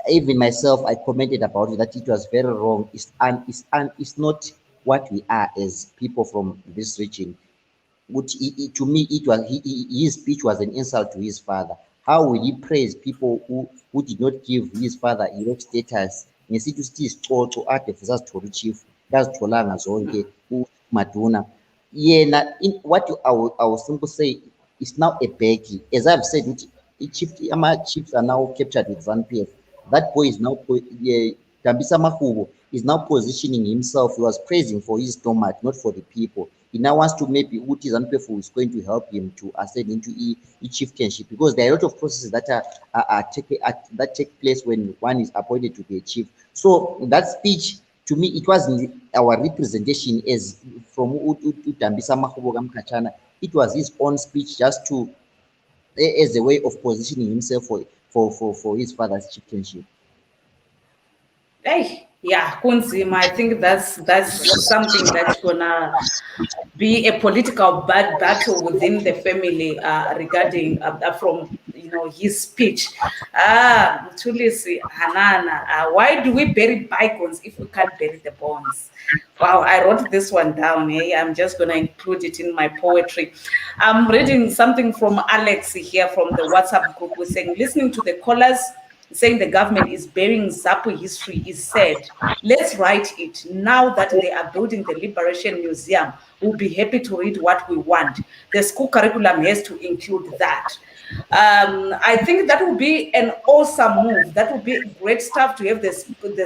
Even myself, I commented about it, that it was very wrong. It's not what we are as people from this region. Which to me, his speech was an insult to his father. How will he praise people who did not give his father elect status? Ngesithi sithi isicoco ade sasithola chief ngazitholanga zonke Maduna. Yena, what I will simply say is now a baggy. As I've said, my chiefs are now captured with ZANU-PF. That boy is now Dambisa Mahugo is now positioning himself. He was praising for his stomach, not for the people. He now wants to maybe Uti ZANU-PF is going to help him to ascend into a chieftainship, because there are a lot of processes that take place when one is appointed to be a chief. So that speech, to me, it wasn't our representation as from Dambisa Mahugo Mkachana. It was his own speech, just to as a way of positioning himself for his father's chieftainship. Hey, Yeah, kunzima. I think that's something that's gonna be a political battle within the family regarding from his speech. Mthulisi, Hanana, why do we bury bygones if we can't bury the bonds? Wow, I wrote this one down. I'm just gonna include it in my poetry. I'm reading something from Alex here from the WhatsApp group. We're saying, listening to the callers saying the government is burying Zapu history is sad. Let's write it. Now that they are building the Liberation Museum, we'll be happy to read what we want. The school curriculum has to include that. I think that would be an awesome move. That would be great stuff to have the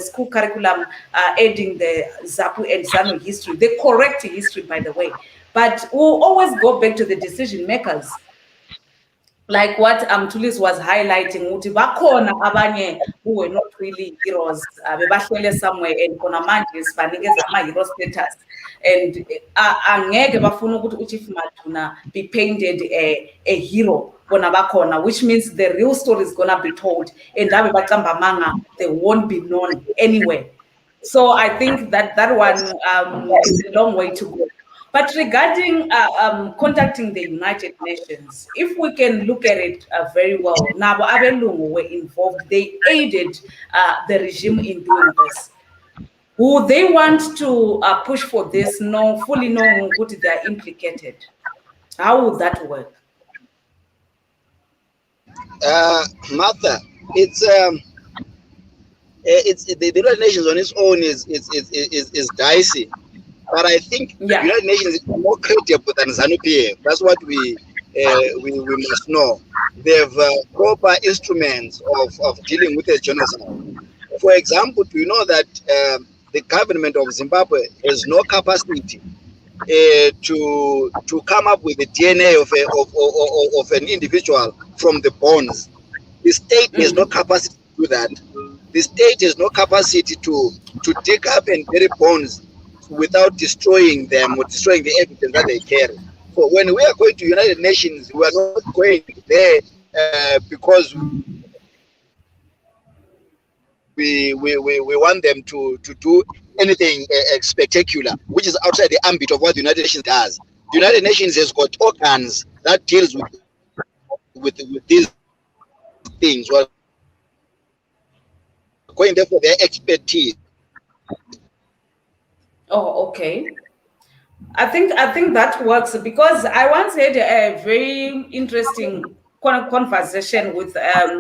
school curriculum adding the Zapu and Zanu history, the correct history, by the way. But we'll always go back to the decision makers. Like what Mthulisi was highlighting, ukuthi bakhona abanye who were not really heroes, bebahlele somewhere and khona manje sibanikeza ama-hero status, and angeke bafuna ukuthi uChief Maduna be painted a hero bona bakhona, which means the real story is gonna be told, and abe baqamba amanga, they won't be known anywhere. So I think that one is a long way to go. But regarding contacting the United Nations, if we can look at it very well, Nabo Abelungu were involved. They aided the regime in doing this. Who they want to push for this, no, fully knowing what they are implicated? How would that work? Martha, it's the United Nations on its own is dicey. But I think the United Nations is more credible than ZANU-PF. That's what we must know. They have proper instruments of dealing with the genocide. For example, do you know that the government of Zimbabwe has no capacity to come up with the DNA of an individual from the bones? The state has no capacity to do that. The state has no capacity to dig up and bury bones without destroying them or destroying the evidence that they carry. So when we are going to United Nations, we are not going there because we want them to do anything spectacular, which is outside the ambit of what the United Nations does. The United Nations has got organs that deals with these things. We're going there for their expertise. Oh, okay. I think that works, because I once had a very interesting conversation with a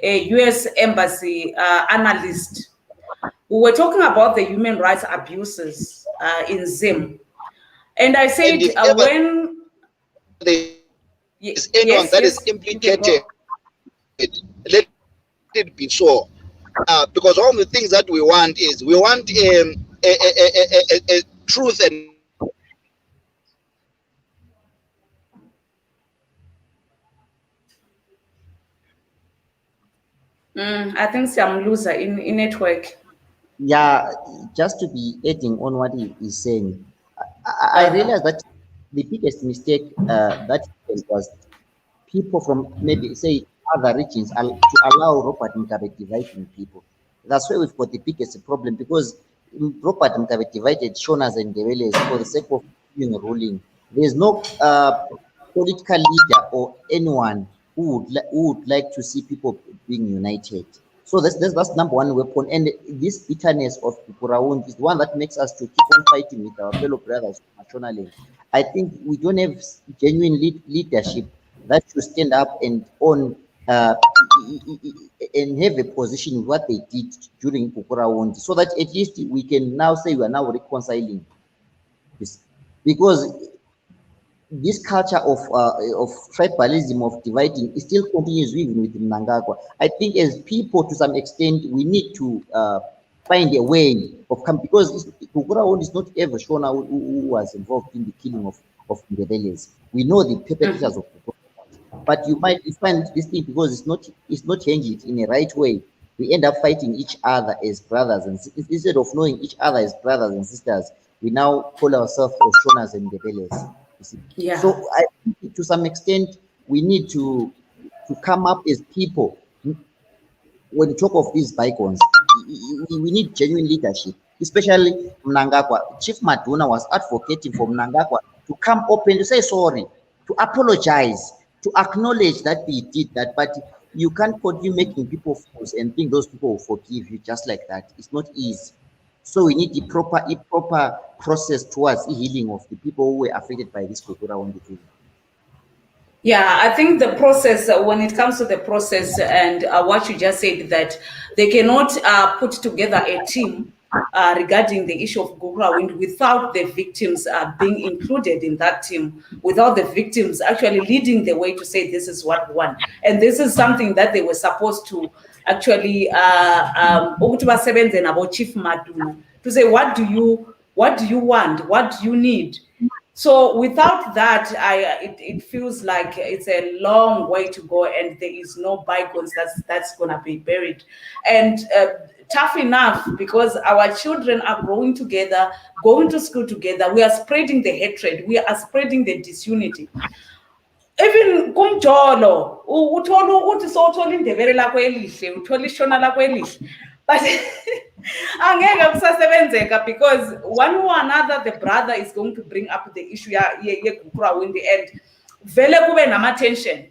U.S. embassy analyst. We were talking about the human rights abuses in Zim, and I said when is anyone that is implicated, let it be so. Because all the things that we want is a truth and I think some loser in network. Yeah, just to be adding on what he is saying, I realized that the biggest mistake that was people from maybe say other regions to allow Robert Mugabe dividing people. That's where we've got the biggest problem, because Robert Mugabe divided Shonas and Ndebeles for the sake of doing ruling. There's no political leader or anyone who would like to see people being united. So that's number one weapon. And this bitterness of Kukuraun is the one that makes us to keep on fighting with our fellow brothers nationally. I think we don't have genuine leadership that should stand up and own and have a position with what they did during Kukuraun, so that at least we can now say we are now reconciling this. Because this culture of tribalism, of dividing, is still continues even with Mnangagwa. I think as people, to some extent, we need to find a way of coming, because Kukuraun is not ever Shona who was involved in the killing of rebellions. We know the perpetrators of Kukuraun, but you might find this thing, because it's not changing it in a right way. We end up fighting each other as brothers, and instead of knowing each other as brothers and sisters, we now call ourselves as Shonas and rebellions. Yeah. So I think to some extent we need to come up as people. When you talk of these bygones, we need genuine leadership, especially Mnangagwa. Chief Maduna was advocating for Mnangagwa to come open, to say sorry, to apologize, to acknowledge that they did that. But you can't continue making people fools and think those people will forgive you just like that. It's not easy. So we need a proper process towards the healing of the people who were affected by this Kokura on the thing. Yeah, I think the process, when it comes to the process and what you just said, that they cannot put together a team regarding the issue of Gukura Wind without the victims being included in that team, without the victims actually leading the way to say this is what we want. And this is something that they were supposed to actually about Chief Maduna, to say what do you want, what do you need. So without that, it feels like it's a long way to go, and there is no bygones that's gonna be buried, and tough enough because our children are growing together, going to school together. We are spreading the hatred, we are spreading the disunity. Even kumjolo uthola ukuthi sowuthola indebele lakho elihle, uthola ishona lakho elihle, but angeke kusasebenzeka because one or another the brother is going to bring up the issue ye-Gukura Wind and vele kube nama-tension.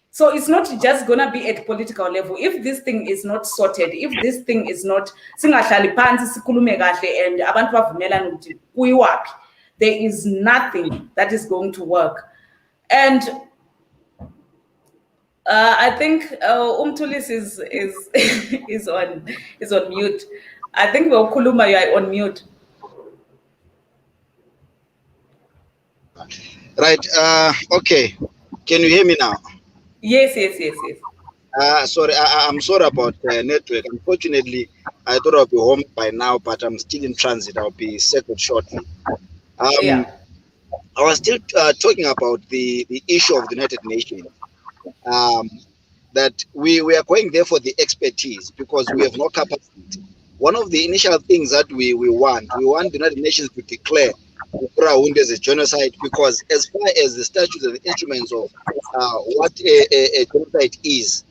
So it's not just gonna be at political level. If this thing is not sorted, if this thing is not singahlali phansi sikhulume kahle and abantu bavumelana ukuthi kuyiwaphi, there is nothing that is going to work. And I think Mthulisi is on mute. I think Kuluma, you are on mute. Right. Okay. Can you hear me now? Yes. Sorry, I'm sorry about network. Unfortunately, I thought I'll be home by now, but I'm still in transit. I'll be settled shortly. Yeah. I was still talking about the issue of the United Nations. That we are going there for the expertise because we have no capacity. One of the initial things that we want the United Nations to declare Gukura Wind as a genocide, because as far as the statutes and the instruments of what a genocide is,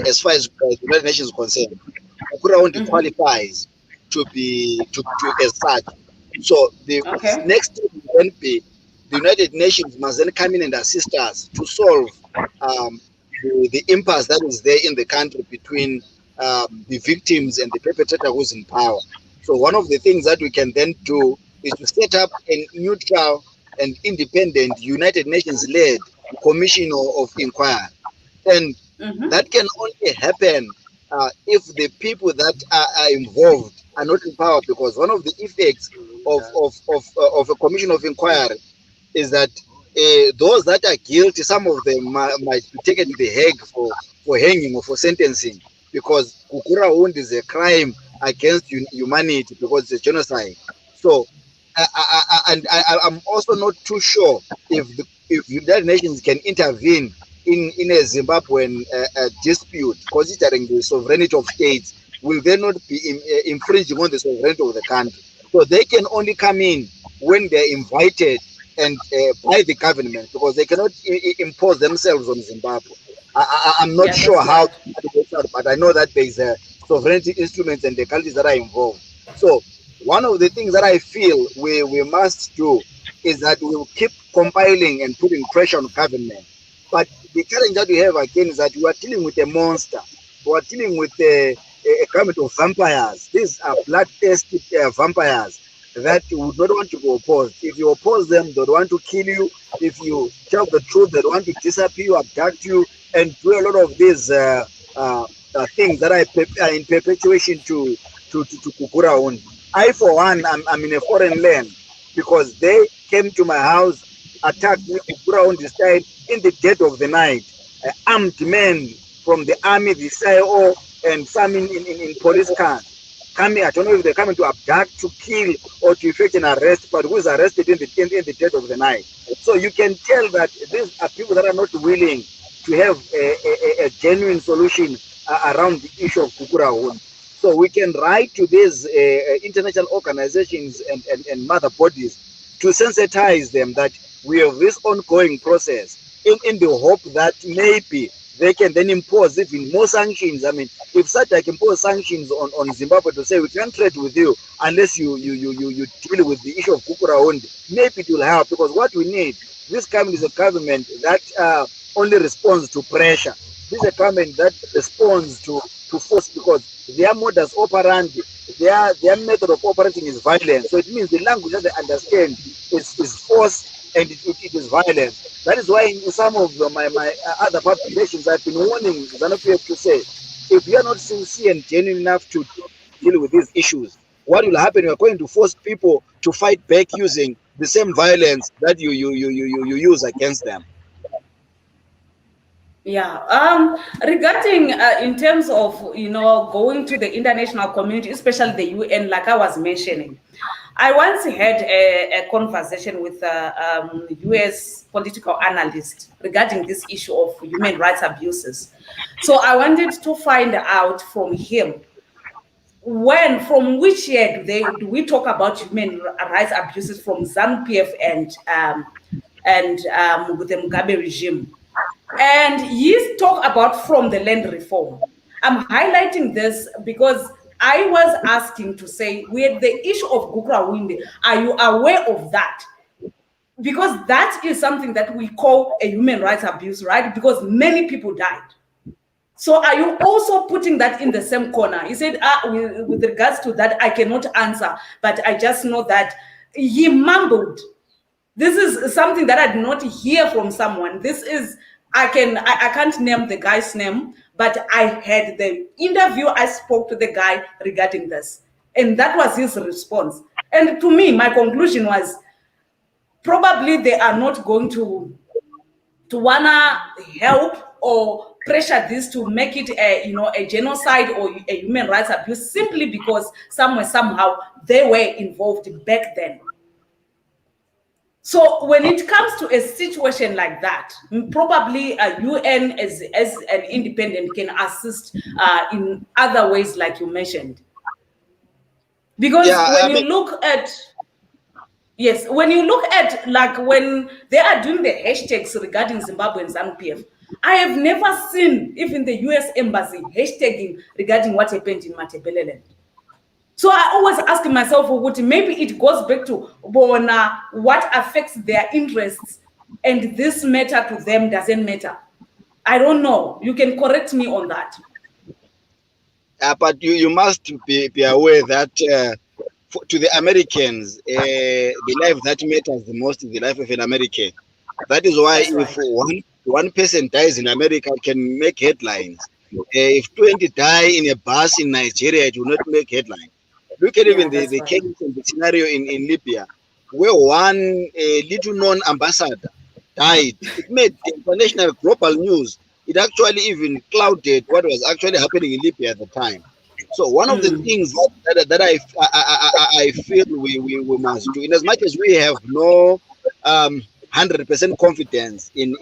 as far as the United Nations is concerned, Gukura Wind qualifies to as such. So the next step will then be the United Nations must then come in and assist us to solve the impasse that is there in the country between the victims and the perpetrator who's in power. So one of the things that we can then do is to set up a neutral and independent United Nations-led commission of inquiry. And that can only happen if the people that are involved are not in power, because one of the effects of a commission of inquiry is that those that are guilty, some of them might be taken to the Hague for hanging or for sentencing, because Gukura Wind is a crime against humanity because it's a genocide. So, I'm also not too sure if United Nations can intervene in a Zimbabwean dispute considering the sovereignty of states. Will they not be infringing on the sovereignty of the country? So they can only come in when they're invited and by the government, because they cannot impose themselves on Zimbabwe. I'm not sure how it works out, but I know that there's sovereignty instruments and legalities that are involved. So one of the things that I feel we must do is that we will keep compiling and putting pressure on government. But the challenge that we have again is that we are dealing with a monster. We are dealing with a government of vampires. These are bloodthirsty vampires that you would not want to be opposed. If you oppose them, they want to kill you. If you tell the truth, they want to disappear you, abduct you, and do a lot of these things that are in perpetuation to Gukura Wind. I, for one, I'm in a foreign land because they came to my house, attacked me, Gukura Wind this time in the dead of the night. Armed men from the army, the CIO, and some in police cars. Coming, I don't know if they're coming to abduct, to kill, or to effect an arrest, but who is arrested in the dead of the night. So you can tell that these are people that are not willing to have a genuine solution around the issue of Gukura Wind. So we can write to these international organizations and mother bodies to sensitize them that we have this ongoing process in the hope that maybe they can then impose even more sanctions. I mean, if SADC impose sanctions on Zimbabwe to say we can't trade with you unless you deal with the issue of Kukurahundi, maybe it will help, because what we need, this government is a government that only responds to pressure. This is a government that responds to force, because their modus operandi, their method of operating is violence. So it means the language that they understand is force, and it is violence. That is why in some of my other publications, I've been warning ZANU-PF to say, if you are not sincere and genuine enough to deal with these issues, what will happen? You are going to force people to fight back using the same violence that you use against them. Yeah. Regarding in terms of going to the international community, especially the UN, like I was mentioning, I once had a conversation with a US political analyst regarding this issue of human rights abuses. So I wanted to find out from him, from which year do we talk about human rights abuses from ZANU-PF and with the Mugabe regime? And he's talk about from the land reform. I'm highlighting this because I was asking to say, with the issue of Kukurahundi, are you aware of that? Because that is something that we call a human rights abuse, right? Because many people died. So are you also putting that in the same corner? He said, with regards to that, I cannot answer, but I just know that he mumbled. This is something that I did not hear from someone. This is, I can't name the guy's name, but I had the interview. I spoke to the guy regarding this, and that was his response. And to me, my conclusion was probably they are not going to wanna help or pressure this to make it a genocide or a human rights abuse, simply because somehow they were involved back then. So when it comes to a situation like that, probably a UN as an independent can assist in other ways, like you mentioned. Because when you look at like when they are doing the hashtags regarding Zimbabwe and ZANU-PF, I have never seen even the US embassy hashtagging regarding what happened in Matabeleland. So I always ask myself, maybe it goes back to Bona, what affects their interests, and this matter to them doesn't matter. I don't know. You can correct me on that. But you must be aware that to the Americans, the life that matters the most is the life of an American. That is why if one person dies in America, it can make headlines. If 20 die in a bus in Nigeria, it will not make headlines. Look at even the case and the scenario in Libya, where one little known ambassador died. It made international global news. It actually even clouded what was actually happening in Libya at the time. So one of the things that I feel we must do, in as much as we have no 100% confidence in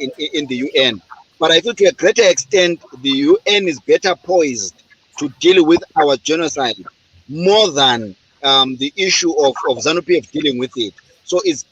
the UN, but I feel to a greater extent the UN is better poised to deal with our genocide more than the issue of ZANU-PF dealing with it. So it's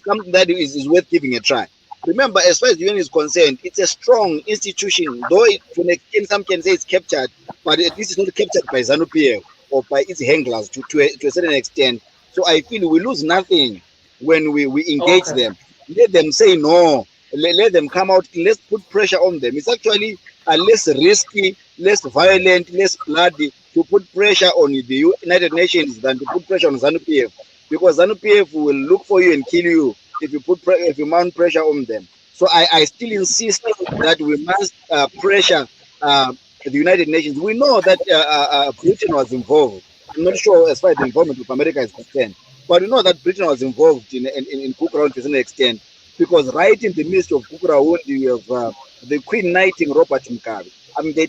something that is worth giving a try. Remember, as far as the UN is concerned, it's a strong institution, though to an extent some can say it's captured, but this is not captured by ZANU-PF or by its handlers to a certain extent. So I feel we lose nothing when we engage them. Let them say no. Let them come out. Let's put pressure on them. It's actually less risky, less violent, less bloody to put pressure on the United Nations than to put pressure on ZANU-PF, because ZANU-PF will look for you and kill you if you mount pressure on them. So I still insist that we must pressure the United Nations. We know that Britain was involved. I'm not sure as far as the involvement of America is concerned, but we know that Britain was involved in Kukurahundi to some extent, because right in the midst of Kukurahundi, you have the Queen knighting Robert Mugabe. I mean, they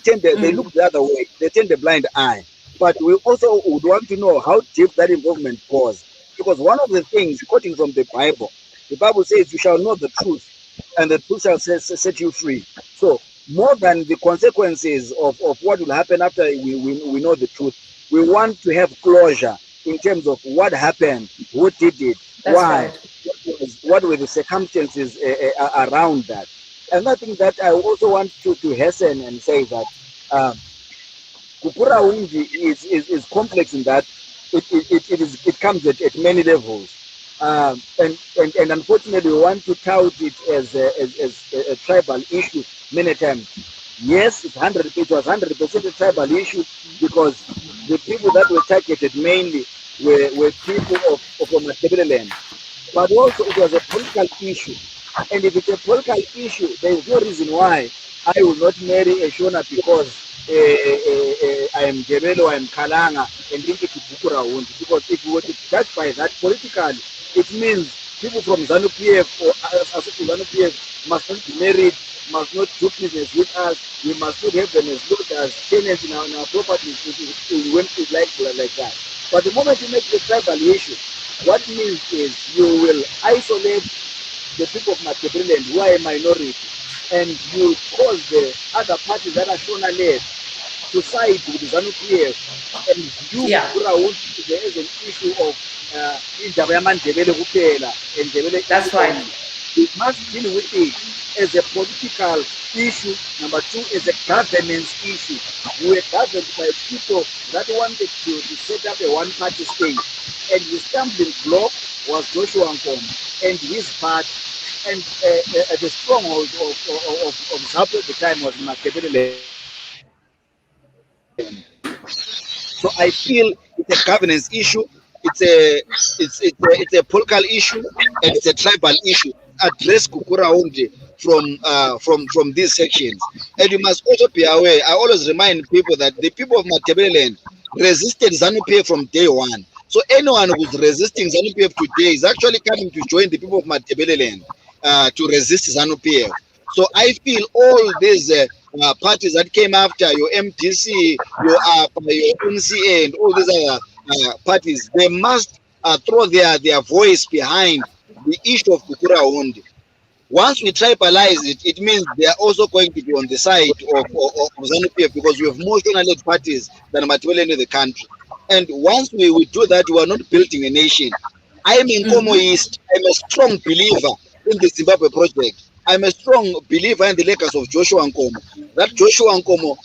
look the other way. They turn the blind eye. But we also would want to know how deep that involvement was, because one of the things, quoting from the Bible says, "You shall know the truth, and the truth shall set you free." So, more than the consequences of what will happen after we know the truth, we want to have closure in terms of what happened, who did it, why, what were the circumstances around that. Another thing that I also want to hasten and say that Kukura Winji is complex in that it comes at many levels. And unfortunately, we want to tout it as a tribal issue many times. Yes, it was 100% a tribal issue because the people that were targeted mainly were people of Matabeleland. But also it was a political issue. And if it's a political issue, there is no reason why I will not marry a Shona because I am Jebelo, I am Kalanga, and link it to Bukura Wundi. Because if we were to judge by that politically, it means people from ZANU PF or ZANU PF must not be married, must not do business with us, we must not have them as looked as tenants in our properties when it's like that. But the moment you make the tribal issue, what it means is you will isolate the people of Matabeleland who are a minority, and you cause the other parties that are shown led to side with the ZANU PF, and you put out there is an issue of that's right. We must deal with it as a political issue. Number two, as a governance issue. We were governed by people that wanted to set up a one-party state, and the stumbling block was Joshua Nkomo and his party, and the stronghold of Zapu at the time was Matabeleland. So I feel it's a governance issue, it's a political issue, and it's a tribal issue. Address Kukura only from these sections. And you must also be aware, I always remind people that the people of Matabeleland resisted ZANU-PF from day one. So anyone who's resisting ZANU-PF today is actually coming to join the people of Matabeleland to resist ZANU-PF. So I feel all these parties that came after your MDC, your NCA, and all these other parties, they must throw their voice behind the issue of Kukura Hundi. Once we tribalize it, it means they are also going to be on the side of ZANU-PF because we have more journalist parties than Matabeleland in the country. And once we do that, we are not building a nation. I am in Nkomo East. I'm a strong believer in the Zimbabwe project. I'm a strong believer in the legacy of Joshua Nkomo. That Joshua Nkomo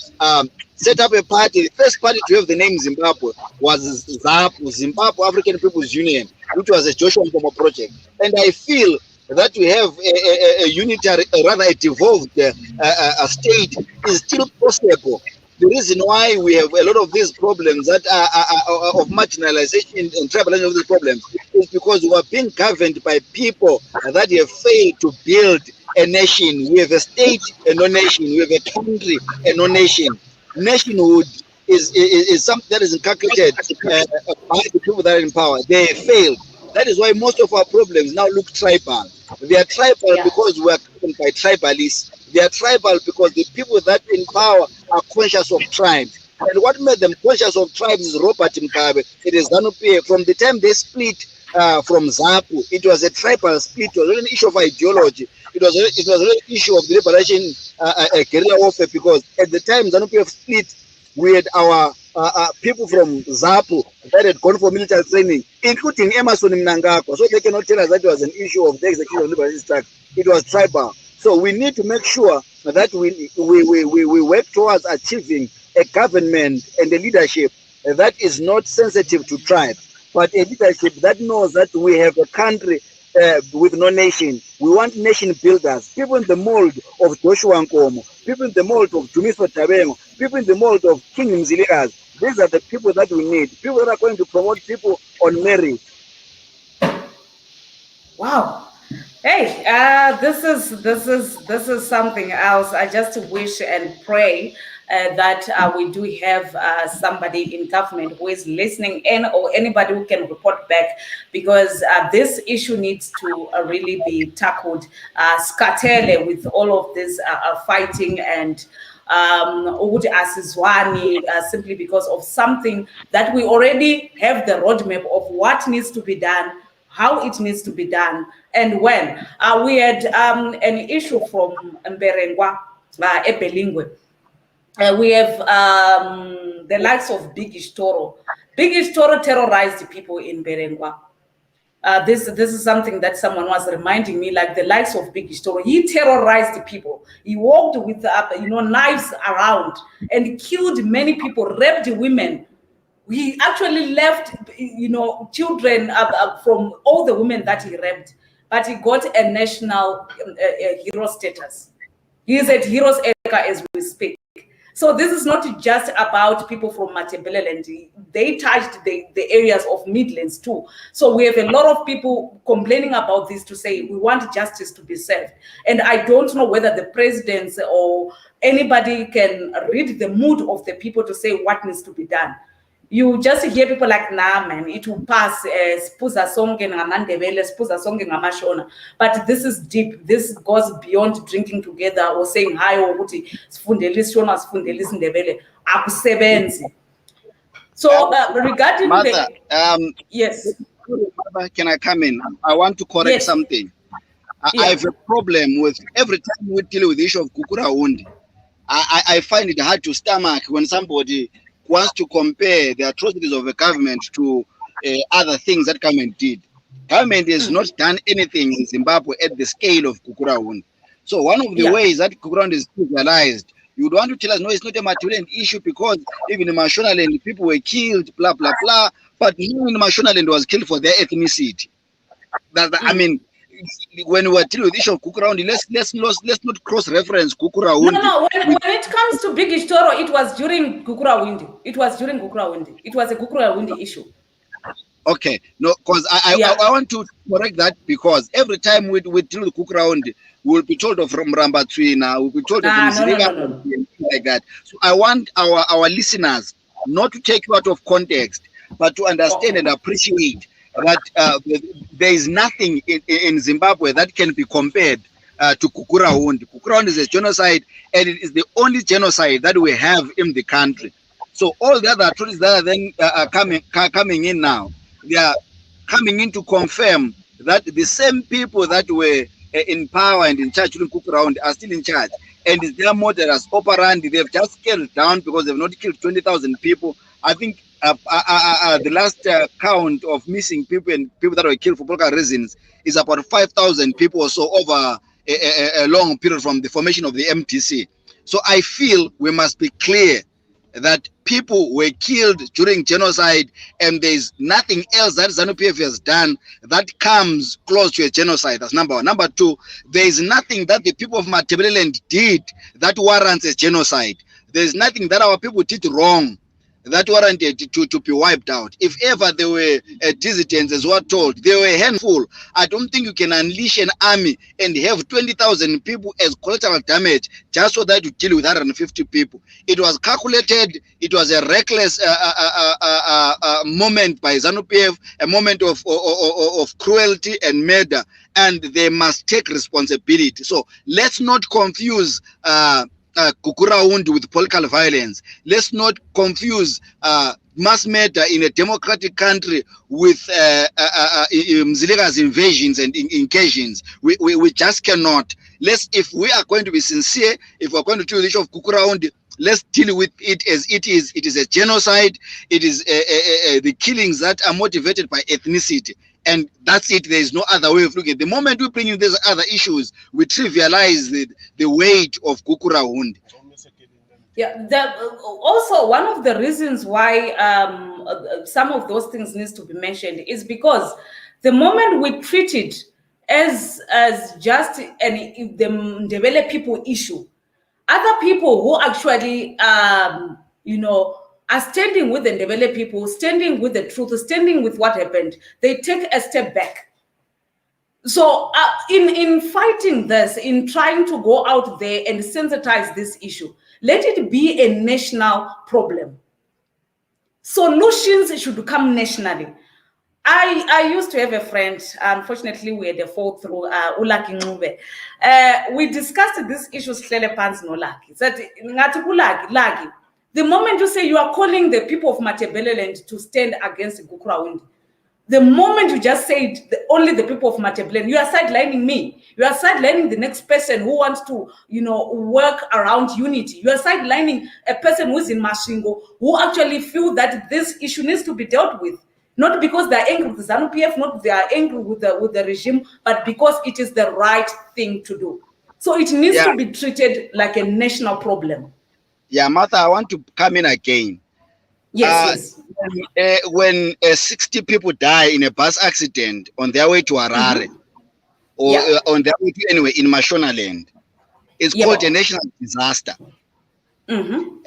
set up a party. The first party to have the name Zimbabwe was ZAPU, Zimbabwe African People's Union, which was a Joshua Nkomo project. And I feel that we have a unitary, rather a devolved state is still possible. The reason why we have a lot of these problems that are of marginalization and tribalization of these problems is because we are being governed by people that have failed to build a nation. We have a state and no nation. We have a country and no nation. Nationhood is something that is inculcated by the people that are in power. They have failed. That is why most of our problems now look tribal. They are tribal because we are governed by tribalists. They are tribal because the people that in power are conscious of tribes. And what made them conscious of tribes is Robert Mugabe. It is ZANU-PF. From the time they split from ZAPU, it was a tribal split. It was an issue of ideology. It was an issue of the liberation guerrilla warfare because at the time ZANU-PF split, we had our people from ZAPU that had gone for military training, including Emerson Mnangagwa. So they cannot tell us that it was an issue of the execution of liberation strike. It was tribal. So we need to make sure that we work towards achieving a government and a leadership that is not sensitive to tribe, but a leadership that knows that we have a country with no nation. We want nation builders, people in the mold of Joshua Nkomo, people in the mold of Dumiso Tabengo, people in the mold of King Mzilikas. These are the people that we need, people that are going to promote people on merit. Wow. Hey, this is something else. I just wish and pray that we do have somebody in government who is listening in, or anybody who can report back, because this issue needs to really be tackled. Skatele with all of this fighting and simply because of something that we already have the roadmap of what needs to be done, how it needs to be done, and when. We had an issue from Mberengwa, Ebelingwe. We have the likes of Big Ishtoro. Big Ishtoro terrorized the people in Berengwa. This is something that someone was reminding me, like the likes of Big Story. He terrorized people. He walked with knives around and killed many people, raped women. He actually left children from all the women that he raped, but he got a national hero status. He is at Heroes Acre as we speak. So this is not just about people from Matabeleland. They touched the areas of Midlands too. So we have a lot of people complaining about this to say we want justice to be served. And I don't know whether the presidents or anybody can read the mood of the people to say what needs to be done. You just hear people like, nah, man, it will pass. Spuza songe ngamandebele, spuza songe ngamashona. But this is deep. This goes beyond drinking together or saying hi or ukuthi sifundele shona sifundele isindebele akusebenzi. So regarding Mother, yes, can I come in? I want to correct something. I have a problem with every time we deal with the issue of Kukura. I find it hard to stomach when somebody wants to compare the atrocities of a government to other things that government did. Government has not done anything in Zimbabwe at the scale of Kukura. So one of the ways that Kukura is realized, you would want to tell us, no, it's not a Matuland issue because even in Mashonaland, people were killed, blah, blah, blah. But no one in Mashonaland was killed for their ethnicity. I mean, when we were dealing with the issue of Kukurawundi, let's not cross-reference Kukurawundi. No. When it comes to Big Toro, it was during Kukurawundi. It was a Kukurawundi issue. Okay, no, because I want to correct that, because every time we deal with Kukurawundi, we'll be told of Rambatswina, we'll be told of no. like that. So I want our listeners not to take you out of context, but to understand and appreciate that there is nothing in Zimbabwe that can be compared to Kukurawundi. Kukurawundi is a genocide, and it is the only genocide that we have in the country. So all the other atrocities that are then coming in now, they are coming in to confirm that the same people that were in power and in charge during Kukurawundi are still in charge. And it's their modus operandi. They've just scaled down because they've not killed 20,000 people. I think the last count of missing people and people that were killed for political reasons is about 5,000 people or so over a long period from the formation of the MTC. So I feel we must be clear that people were killed during genocide, and there's nothing else that ZANU-PF has done that comes close to a genocide. That's number one. Number two, there is nothing that the people of Matabeleland did that warrants a genocide. There's nothing that our people did wrong that warranted to be wiped out. If ever there were dissidents, as were told, they were a handful. I don't think you can unleash an army and have 20,000 people as collateral damage just so that you deal with 150 people. It was calculated. It was a reckless moment by ZANU-PF, a moment of cruelty and murder, and they must take responsibility. So let's not confuse Kukurawundi with political violence. Let's not confuse mass murder in a democratic country with Mzilega's invasions and incursions. We just cannot. If we are going to be sincere, if we're going to deal with the issue of Kukurawundi, let's deal with it as it is. It is a genocide. It is the killings that are motivated by ethnicity. And that's it. There is no other way of looking. The moment we bring in these other issues, we trivialize the weight of Kukurawundi. Yeah. Also, one of the reasons why some of those things needs to be mentioned is because the moment we treat it as just the Ndebele people issue, other people who actually are standing with the Ndebele people, standing with the truth, standing with what happened, they take a step back. So in fighting this, in trying to go out there and sensitize this issue, let it be a national problem. Solutions should come nationally. I used to have a friend, unfortunately we had a fall through, Ngulube. We discussed these issues clearly pants no lucky. The moment you say you are calling the people of Matabeleland to stand against Kukurawundi, the moment you just said only the people of Matabeleland, you are sidelining me. You are sidelining the next person who wants to, work around unity. You are sidelining a person who is in Mashingo, who actually feel that this issue needs to be dealt with. Not because they're angry with the ZANU-PF, not they are angry with the regime, but because it is the right thing to do. So it needs to be treated like a national problem. Yeah, Martha, I want to come in again. Yes. When 60 people die in a bus accident on their way to Harare, or on their way to anyway in Mashonaland, it's called a national disaster. And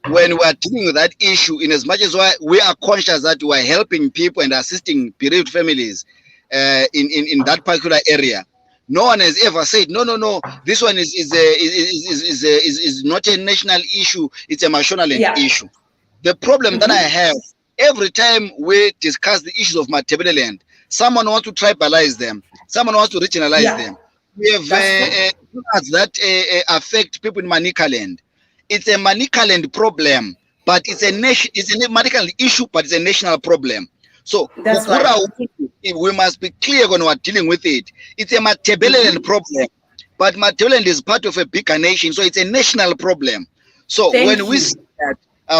when we are dealing with that issue, in as much as we are conscious that we are helping people and assisting bereaved families in that particular area, no one has ever said no. This one is not a national issue; it's a Mashonaland issue. The problem that I have every time we discuss the issues of Matebeleland, someone wants to tribalize them, someone wants to regionalize them. We have that affect people in Manicaland. It's a Manicaland problem, but it's a Manicaland issue, but it's a national problem. So we must be clear when we're dealing with it. It's a Matebeleland problem, but Matebeleland is part of a bigger nation, so it's a national problem. So when we say that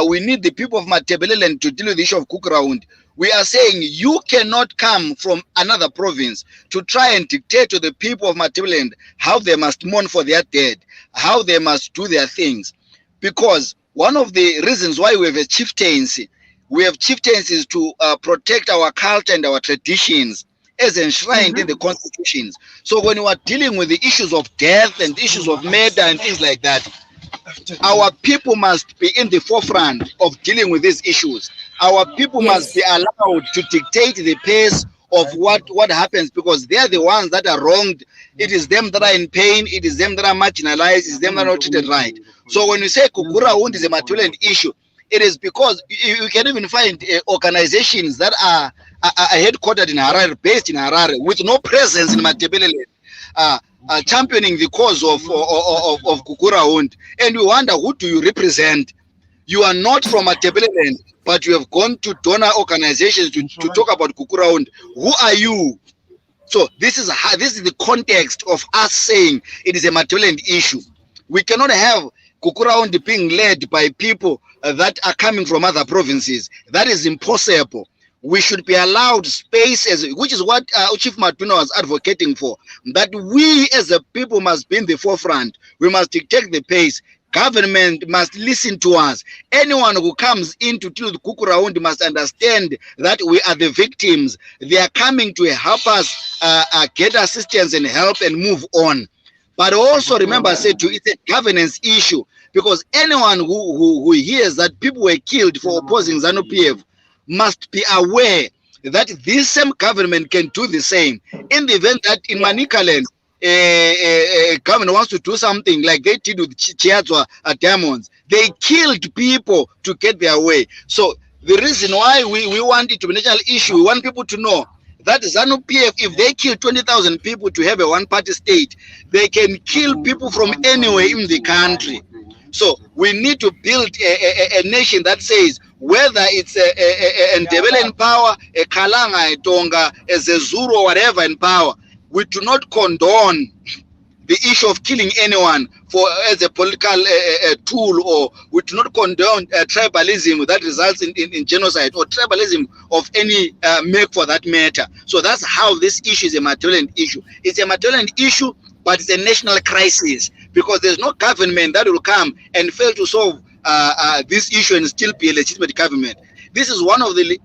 we need the people of Matebeleland to deal with the issue of Kukraund, we are saying you cannot come from another province to try and dictate to the people of Matebeleland how they must mourn for their dead, how they must do their things. Because one of the reasons why we have a chieftaincy, we have chieftaincies to protect our culture and our traditions as enshrined in the constitutions. So when we are dealing with the issues of death and issues of murder and things like that, our people must be in the forefront of dealing with these issues. Our people must be allowed to dictate the pace of what happens, because they are the ones that are wronged. It is them that are in pain. It is them that are marginalized. It is them that are not treated right. So when you say Kukraund is a Matebeleland issue, it is because you can even find organizations that are headquartered in Harare, based in Harare, with no presence in Matebeleland, championing the cause of Kukraund. And you wonder, who do you represent? You are not from Matebeleland, but you have gone to donor organizations to talk about Kukraund. Who are you? So this is the context of us saying it is a Matebeleland issue. We cannot have Kukraund being led by people that are coming from other provinces. That is impossible. We should be allowed space, which is what Chief Maduna was advocating for, that we as a people must be in the forefront. We must dictate the pace. Government must listen to us. Anyone who comes in to deal with Kukraund must understand that we are the victims. They are coming to help us get assistance and help and move on. But also remember, I said it's a governance issue, because anyone who hears that people were killed for opposing ZANU-PF must be aware that this same government can do the same. In the event that in Manicaland, a government wants to do something like they did with Chiazwa Diamonds, they killed people to get their way. So the reason why we want it to be a national issue, we want people to know that ZANU-PF, if they kill 20,000 people to have a one-party state, they can kill people from anywhere in the country. So we need to build a nation that says, whether it's a Ndebele in power, a Kalanga, a Tonga, a Zezuru, or whatever in power, we do not condone the issue of killing anyone as a political tool, or we do not condone tribalism that results in genocide, or tribalism of any make for that matter. So that's how this issue is a Matebeleland issue. It's a Matebeleland issue, but it's a national crisis, because there's no government that will come and fail to solve this issue and still be a legitimate government. This is one of the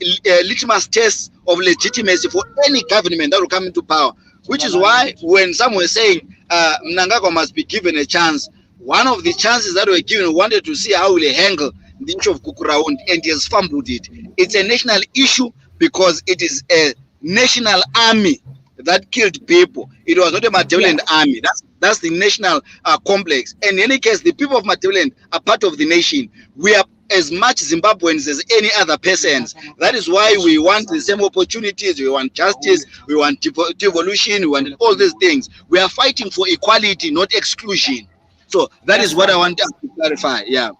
litmus tests of legitimacy for any government that will come into power, which is why when someone is saying Mnangagwa must be given a chance, one of the chances that were given, wanted to see how will he handle the issue of Kukraund, and he has fumbled it. It's a national issue because it is a national army that killed people. It was not a Matebeleland army. That's the national complex. And in any case, the people of Matebeleland are part of the nation. We are as much Zimbabweans as any other persons. That is why we want the same opportunities, we want justice, we want devolution, we want all these things. We are fighting for equality, not exclusion. So that is what I want to clarify. Yeah.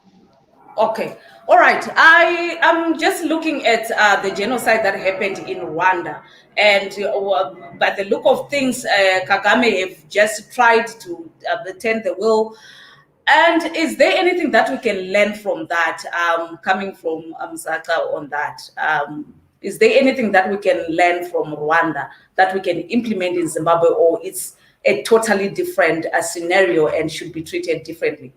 Okay. All right. I am just looking at the genocide that happened in Rwanda, and by the look of things, Kagame have just tried to turn the wheel. And is there anything that we can learn from that, coming from Mzaca on that? Is there anything that we can learn from Rwanda that we can implement in Zimbabwe, or it's a totally different scenario and should be treated differently?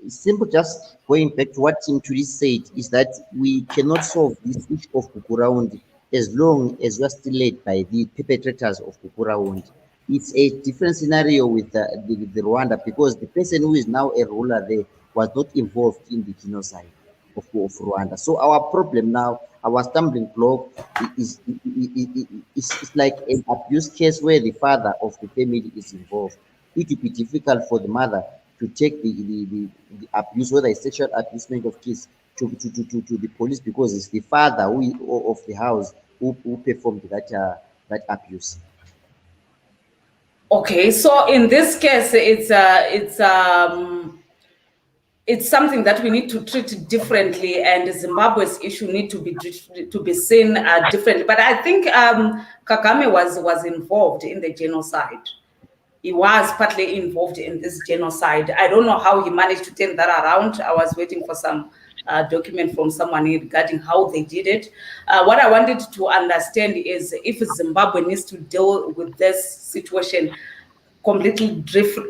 Simple, just going back to what Mthulisi said, is that we cannot solve this issue of Kukurawundi as long as we are still led by the perpetrators of Kukurawundi. It's a different scenario with the Rwanda, because the person who is now a ruler there was not involved in the genocide of Rwanda. So our problem now, our stumbling block is like an abuse case where the father of the family is involved. It will be difficult for the mother to take the abuse, whether it's sexual abusement of kids, to the police, because it's the father of the house who performed that abuse. Okay, so in this case, it's something that we need to treat differently, and Zimbabwe's issue need to be seen differently. But I think Kagame was involved in the genocide. He was partly involved in this genocide. I don't know how he managed to turn that around. I was waiting for some document from someone regarding how they did it. What I wanted to understand is if Zimbabwe needs to deal with this situation completely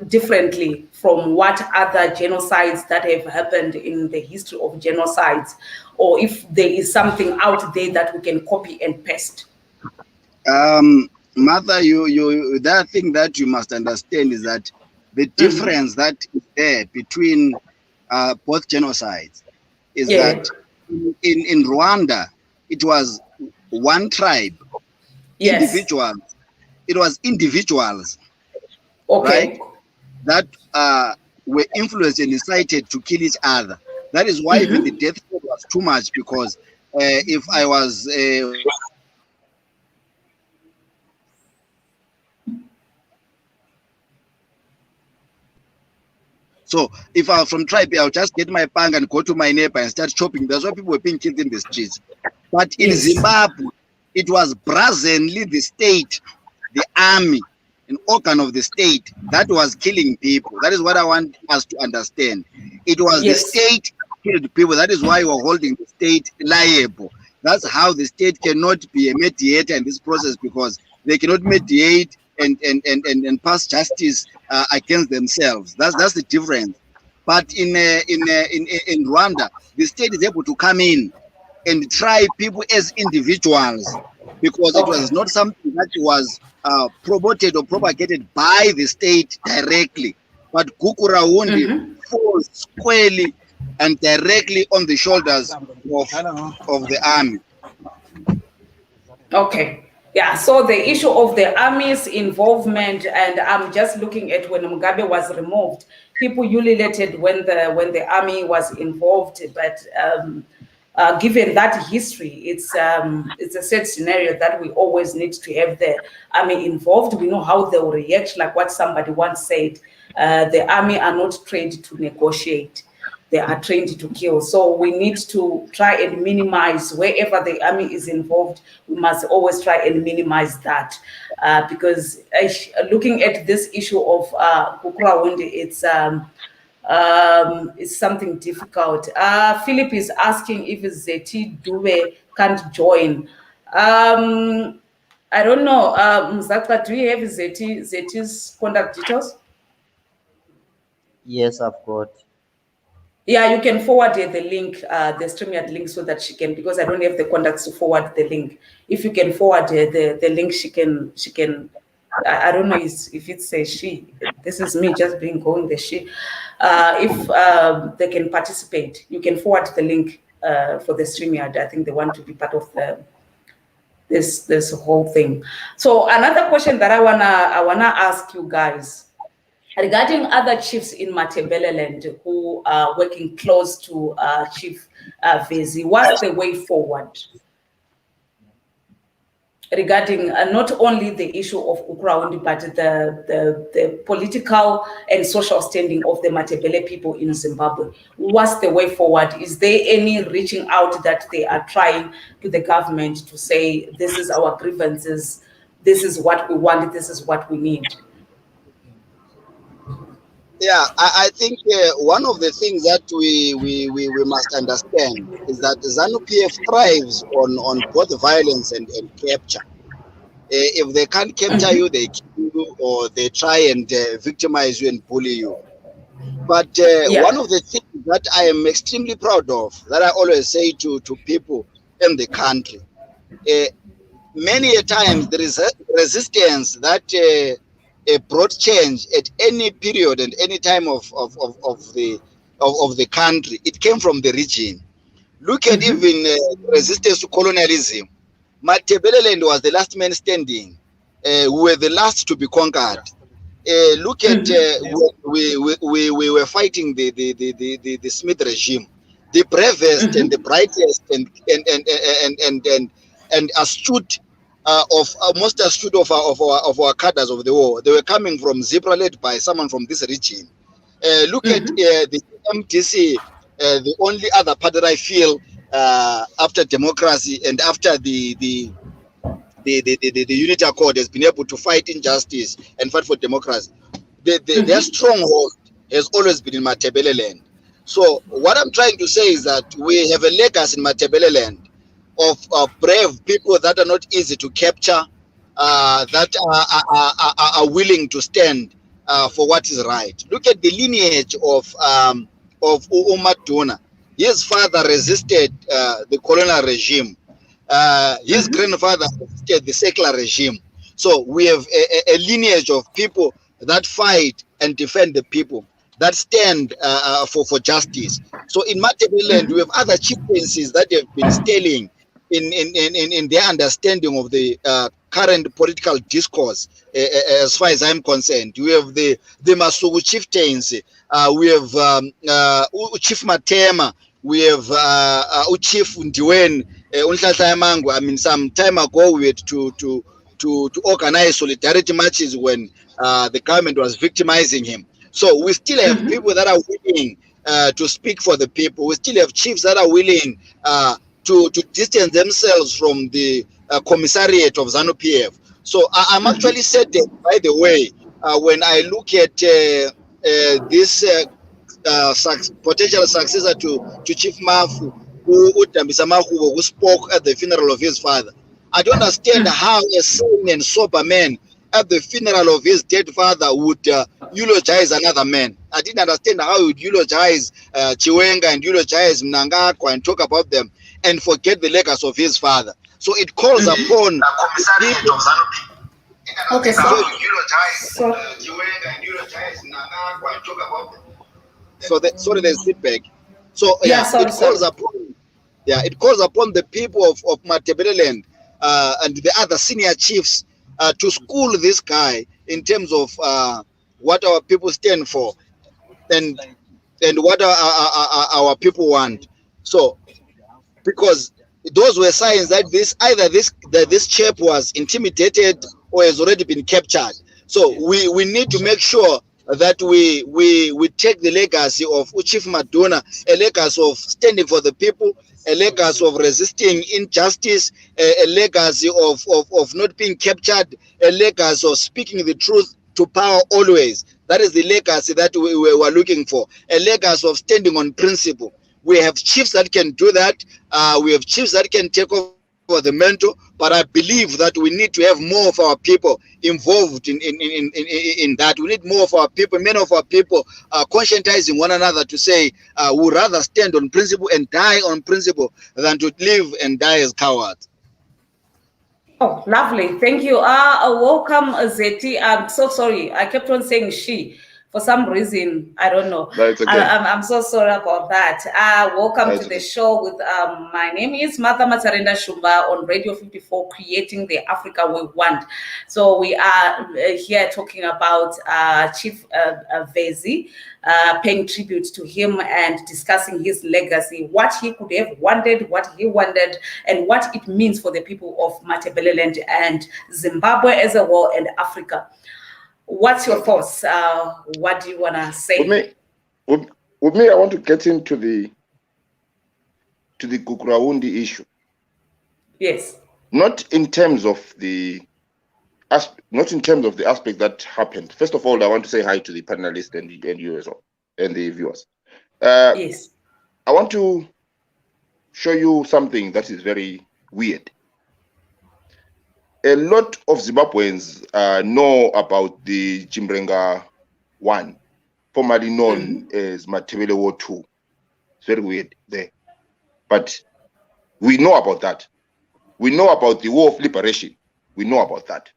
differently from what other genocides that have happened in the history of genocides, or if there is something out there that we can copy and paste. Mother, that thing that you must understand is that the difference that is there between both genocides is that in Rwanda, it was one tribe, individuals. It was individuals, right, that were influenced and incited to kill each other. That is why even the death toll was too much, because if I was so if I was from tribe, I'll just get my pang and go to my neighbor and start chopping. That's why people were being killed in the streets. But in Zimbabwe, it was brazenly the state, the army, an organ of the state that was killing people. That is what I want us to understand. It was the state killed people. That is why we're holding the state liable. That's how the state cannot be a mediator in this process, because they cannot mediate and pass justice against themselves. That's the difference. But in Rwanda, the state is able to come in and try people as individuals, because it was not something that was promoted or propagated by the state directly, but Kukurawundi falls squarely and directly on the shoulders of the army. Okay. Yeah, so the issue of the army's involvement, and I'm just looking at when Mugabe was removed, people ululated when the army was involved, but given that history, it's a sad scenario that we always need to have the army involved. We know how they will react, like what somebody once said, the army are not trained to negotiate. They are trained to kill. So we need to try and minimize wherever the army is involved. We must always try and minimize that, because looking at this issue of Kukurawundi, it's something difficult. Philip is asking if Zeti Dube can't join. I don't know. Mzaca, do you have Zeti's contact details? Yes, I've got. Yeah, you can forward the link, the StreamYard link, so that she can, because I don't have the contacts to forward the link. If you can forward the link, she can. I don't know if it's a she. This is me just going the she. If they can participate, you can forward the link for the StreamYard. I think they want to be part of this whole thing. So another question that I wanna ask you guys, regarding other chiefs in Matabeleland who are working close to Chief Vezi, what's the way forward? Regarding not only the issue of Kukurawundi, but the political and social standing of the Matabele people in Zimbabwe. What's the way forward? Is there any reaching out that they are trying to the government to say, this is our grievances, this is what we want, this is what we need? Yeah, I think one of the things that we must understand is that ZANU-PF thrives on both violence and capture. If they can't capture you, they kill you, or they try and victimize you and bully you. But one Yeah. of the things that I am extremely proud of, that I always say to people in the country, uh, many a times there is a resistance that brought change at any period and any time of the country. It came from the region. Look at even resistance to colonialism. Matabeleland was the last man standing. We were the last to be conquered. Look at we were fighting the Smith regime, the bravest and the brightest and astute of most astute of our cadres of the war. They were coming from Zebra, led by someone from this region. Look at the MDC, the only other party that I feel after democracy and after the Unity Accord has been able to fight injustice and fight for democracy. Their stronghold has always been in Matabeleland. So what I'm trying to say is that we have a legacy in Matabeleland of brave people that are not easy to capture, that are willing to stand for what is right. Look at the lineage of Maduna. His father resisted the colonial regime. His grandfather resisted the secular regime. So we have a lineage of people that fight and defend the people, that stand for justice. So in Matabeleland, we have other chieftaincies that have been stealing in their understanding of the current political discourse, as far as I'm concerned. We have the Masuku chieftains, we have Chief Matema, we have Chief Ndiwen, I mean, some time ago we had to organize solidarity marches when the government was victimizing him. So we still have people that are willing to speak for the people. We still have chiefs that are willing to distance themselves from the commissariat of ZANU-PF. So I'm actually saddened, by the way, when I look at this potential successor to Chief Mafu, who spoke at the funeral of his father. I don't understand how a sane and sober man at the funeral of his dead father would eulogize another man. I didn't understand how he would eulogize Chiwenga and eulogize Mnangagwa and talk about them and forget the legacy of his father. So it calls upon people. Okay, Sorry, there's feedback. So it calls upon the people of Matabeleland and the other senior chiefs to school this guy in terms of what our people stand for and what our people want. So because those were signs that this chap was intimidated or has already been captured. So we need to make sure that we take the legacy of Chief Maduna, a legacy of standing for the people, a legacy of resisting injustice, a legacy of not being captured, a legacy of speaking the truth to power always. That is the legacy that we were looking for, a legacy of standing on principle. We have chiefs that can do that. We have chiefs that can take over the mantle, but I believe that we need to have more of our people involved in that. We need more of our people, many of our people conscientizing one another to say we'd rather stand on principle and die on principle than to live and die as cowards. Oh, lovely. Thank you. Welcome, Zeti. I'm so sorry. I kept on saying she. For some reason, I don't know. No, it's okay. I'm so sorry about that. Welcome to the show. With my name is Martha Matsarenda Shumba on Radio 54, creating the Africa we want. So we are here talking about Chief Vezi, paying tribute to him and discussing his legacy, what he could have wanted, what he wanted, and what it means for the people of Matabeleland and Zimbabwe as a whole and Africa. What's your thoughts? What do you want to say? With me, I want to get into the Gukuraundi issue. Yes. Not in terms of the not in terms of the aspect that happened. First of all, I want to say hi to the panelists and you as well, and the viewers. Yes. I want to show you something that is very weird. A lot of Zimbabweans know about the Chimrenga 1, formerly known as Matabele War 2. It's very weird there. But we know about that. We know about the War of Liberation. We know about that.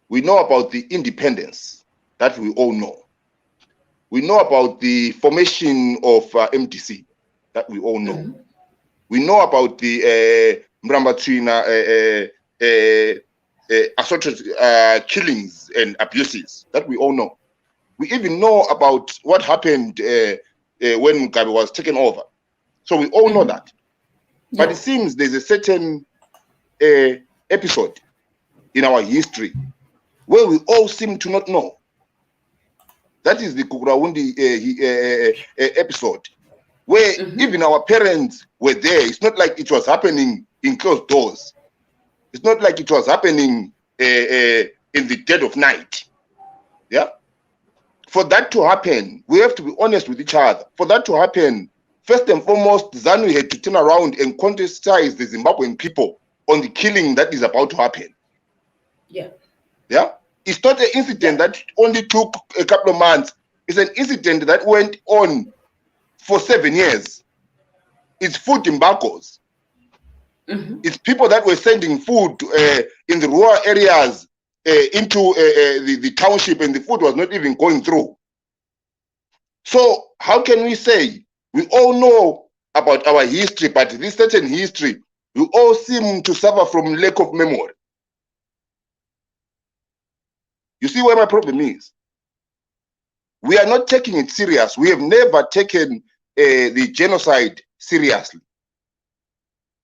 We know about the independence that we all know. We know about the formation of MDC that we all know. We know about the Mrambatswina assorted killings and abuses that we all know. We even know about what happened when Mugabe was taken over. So we all know that. But it seems there's a certain episode in our history where we all seem to not know. That is the Kugrawundi episode, where even our parents were there. It's not like it was happening in closed doors. It's not like it was happening in the dead of night. Yeah. For that to happen, we have to be honest with each other. For that to happen, first and foremost, ZANU had to turn around and conscientize the Zimbabwean people on the killing that is about to happen. Yeah. Yeah. It's not an incident that only took a couple of months. It's an incident that went on for 7 years. It's food embargoes. It's people that were sending food in the rural areas into the township, and the food was not even going through. So how can we say we all know about our history, but this certain history, we all seem to suffer from lack of memory? You see where my problem is? We are not taking it serious. We have never taken the genocide seriously.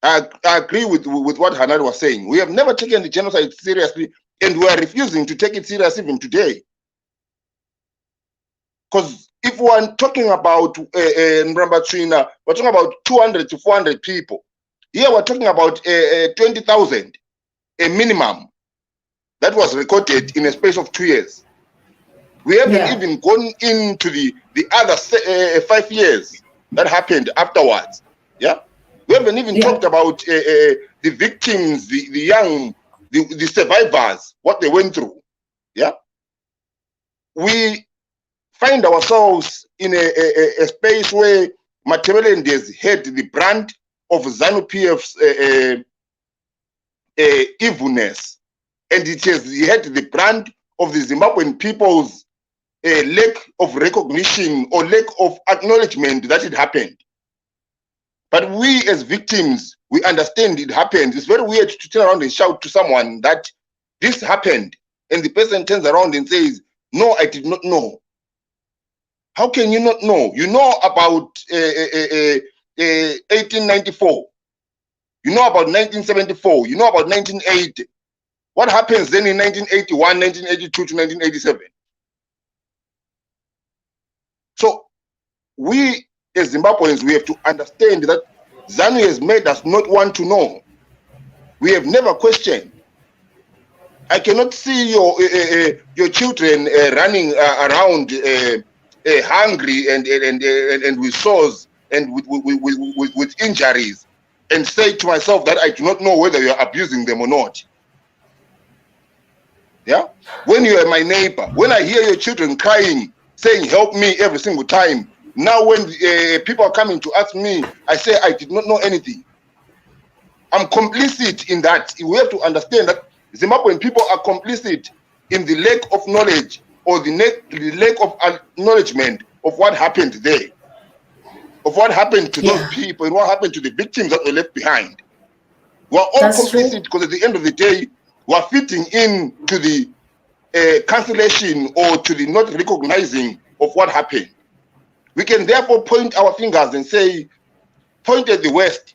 I agree with what Hanana was saying. We have never taken the genocide seriously, and we are refusing to take it serious even today. Because if we're talking about Mrambatswina, we're talking about 200 to 400 people. Here we're talking about 20,000, a minimum, that was recorded in a space of 2 years. We haven't even gone into the other 5 years that happened afterwards. Yeah, we haven't even talked about the victims, the young, the survivors, what they went through. Yeah, we find ourselves in a space where Matabele has had the brand of ZANU-PF's evilness, and it has had the brand of the Zimbabwean people's lack of recognition or lack of acknowledgement that it happened. But we as victims, we understand it happened. It's very weird to turn around and shout to someone that this happened, and the person turns around and says, no, I did not know. How can you not know? You know about 1894. You know about 1974. You know about 1980. What happens then in 1981, 1982 to 1987? So we as Zimbabweans, we have to understand that ZANU has made us not want to know. We have never questioned. I cannot see your children running around hungry and with sores and with injuries, and say to myself that I do not know whether you are abusing them or not. Yeah, when you are my neighbor, when I hear your children crying, saying help me every single time, now when people are coming to ask me, I say I did not know anything. I'm complicit in that. We have to understand that Zimbabwean people are complicit in the lack of knowledge or the lack of acknowledgement of what happened there, of what happened to those people and what happened to the victims that were left behind. We're all complicit because at the end of the day, we're fitting in to the cancellation or to the not recognizing of what happened. We can therefore point our fingers and say, point at the West.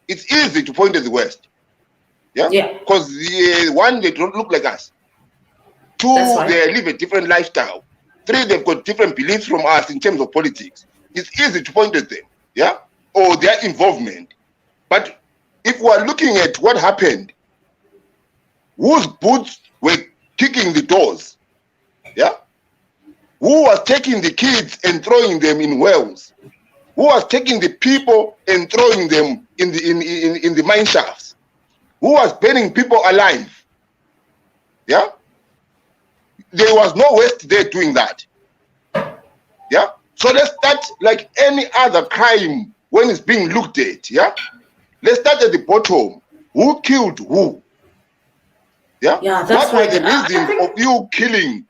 It's easy to point at the West. Yeah? Because one, they don't look like us. Two, they live a different lifestyle. Three, they've got different beliefs from us in terms of politics. It's easy to point at them, yeah, or their involvement. But if we're looking at what happened whose boots were kicking the doors? Yeah? Who was taking the kids and throwing them in wells? Who was taking the people and throwing them in the mine shafts? Who was burning people alive? Yeah? There was no West there doing that. Yeah? So let's start like any other crime when it's being looked at. Yeah? Let's start at the bottom. Who killed who? Yeah? Yeah, that's what right. was the reason of you killing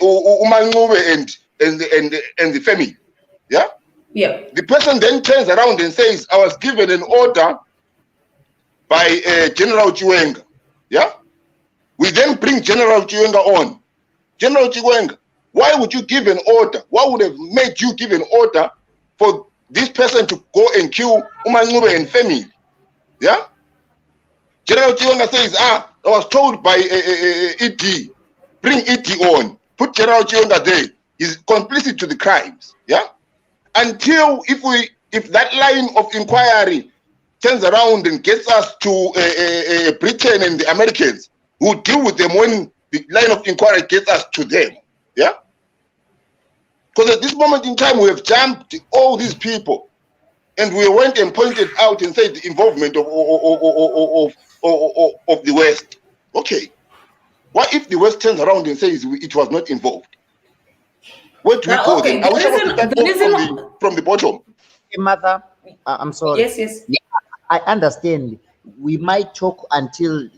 Ngulube and the family? Yeah? Yeah. The person then turns around and says, I was given an order by General Chiwenga. Yeah? We then bring General Chiwenga on. General Chiwenga, why would you give an order? What would have made you give an order for this person to go and kill Ngulube and family? Yeah? General Chiwenga says, I was told by ED, bring ED on, put General Chiwenga there. He's complicit to the crimes. Yeah? Until if that line of inquiry turns around and gets us to Britain and the Americans, who deal with them when the line of inquiry gets us to them. Yeah? Because at this moment in time, we have jumped all these people, and we went and pointed out and said the involvement of the West. Okay. What if the West turns around and says it was not involved? Where do we go then? Are we supposed to start from the bottom? Hey, Mother, I'm sorry. Yes. Yeah, I understand. We might talk until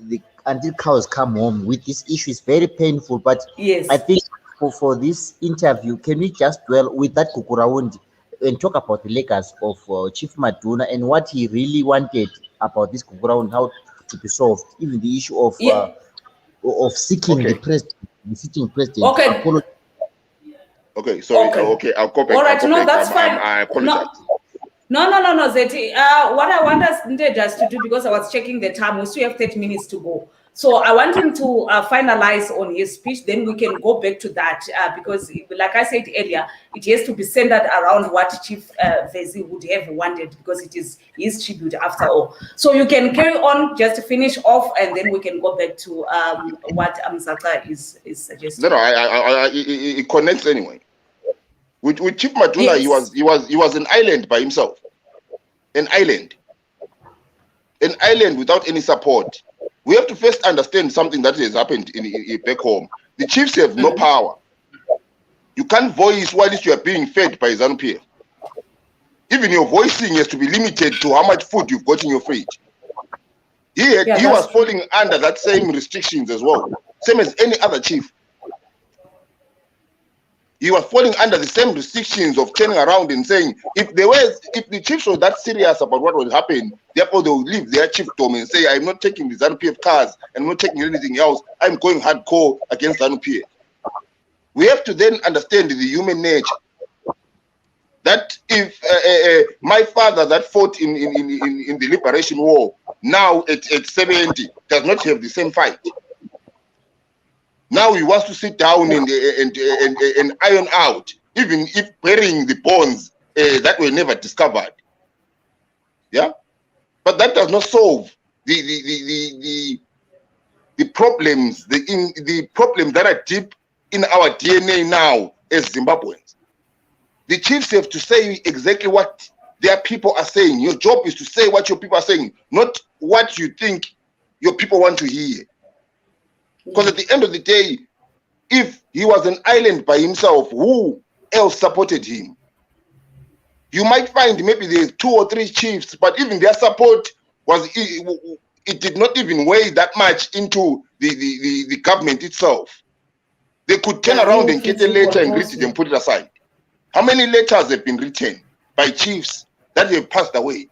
cows come home with this issue. It's very painful, but yes, I think for this interview, can we just dwell with that Kukurawundi and talk about the legacy of Chief Maduna and what he really wanted about this Kukurawundi, how to be solved, even the issue of seeking the sitting president. Okay. Okay, sorry. Okay, I'll go back. All right, no, that's fine. I apologize. No, Zeti. What I want us to do, because I was checking the time, we still have 30 minutes to go. So I want him to finalize on his speech, then we can go back to that, because like I said earlier, it has to be centered around what Chief Vezi would have wanted, because it is his tribute after all. So you can carry on, just to finish off, and then we can go back to what Mzaca is suggesting. No, it connects anyway. With Chief Maduna, yes. he was an island by himself. An island without any support. We have to first understand something that has happened in back home. The chiefs have no power. You can't voice while you are being fed by ZANU-PF. Even your voicing has to be limited to how much food you've got in your fridge. He was falling under that same restrictions as well, same as any other chief. He was falling under the same restrictions of turning around and saying, if the chiefs were that serious about what will happen, therefore they will leave their chiefdom and say, I'm not taking the ZANU-PF cars, I'm not taking anything else, I'm going hardcore against ZANU-PF. We have to then understand the human nature. That if my father that fought in the Liberation War, now at 70, does not have the same fight. Now he wants to sit down and iron out, even if burying the bones that were never discovered. Yeah, but that does not solve the problems, the problems that are deep in our DNA now as Zimbabweans. The chiefs have to say exactly what their people are saying. Your job is to say what your people are saying, not what you think your people want to hear. Because at the end of the day, if he was an island by himself, who else supported him? You might find maybe there's 2 or 3 chiefs, but even their support it did not even weigh that much into the government itself. They could turn around and get a letter and read it and put it aside. How many letters have been written by chiefs that have passed away?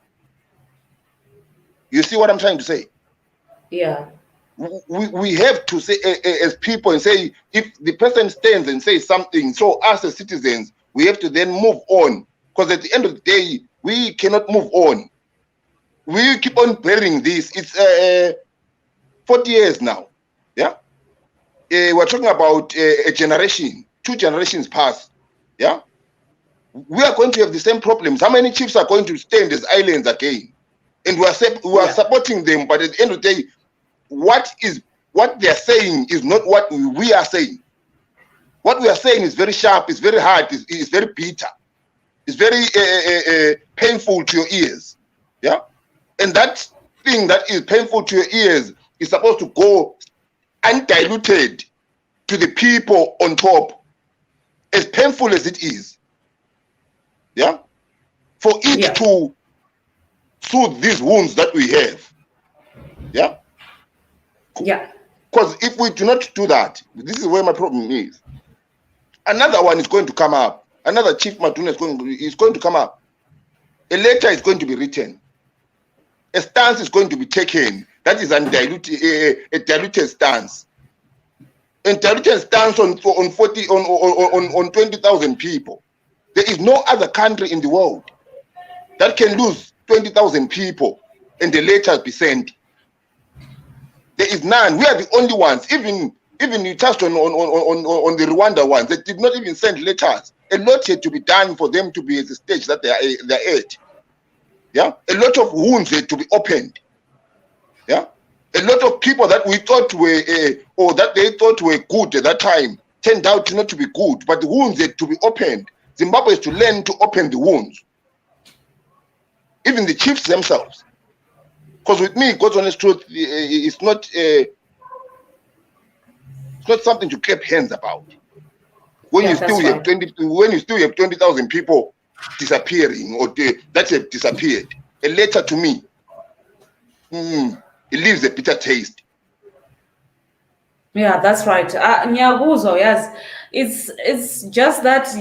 You see what I'm trying to say? Yeah. We have to say as people and say, if the person stands and says something, so us as citizens, we have to then move on. Because at the end of the day, we cannot move on. We keep on burying this. It's 40 years now. Yeah. We're talking about a generation, 2 generations past. Yeah. We are going to have the same problems. How many chiefs are going to stand as islands again? And we are supporting them, but at the end of the day, what they're saying is not what we are saying. What we are saying is very sharp, it's very hard, it's very bitter, it's very painful to your ears. Yeah, and that thing that is painful to your ears is supposed to go undiluted to the people on top, as painful as it is. Yeah, for it to soothe these wounds that we have. Yeah. Yeah. Because if we do not do that, this is where my problem is. Another one is going to come up. Another Chief Maduna is going to come up. A letter is going to be written. A stance is going to be taken. That is undiluted, a diluted stance. A diluted stance on 20,000 people. There is no other country in the world that can lose 20,000 people and the letter be sent. There is none. We are the only ones. Even you touched on the Rwanda ones. They did not even send letters. A lot had to be done for them to be at the stage that they're at. Yeah, a lot of wounds had to be opened. Yeah, a lot of people that we thought were or that they thought were good at that time turned out not to be good. But the wounds had to be opened. Zimbabwe is to learn to open the wounds. Even the chiefs themselves. Because with me, God's honest truth, it's not something to clap hands about. When you still have 20,000 people disappearing or that have disappeared, a letter to me, it leaves a bitter taste. Yeah, that's right. Nyaguzo, yes. It's just that,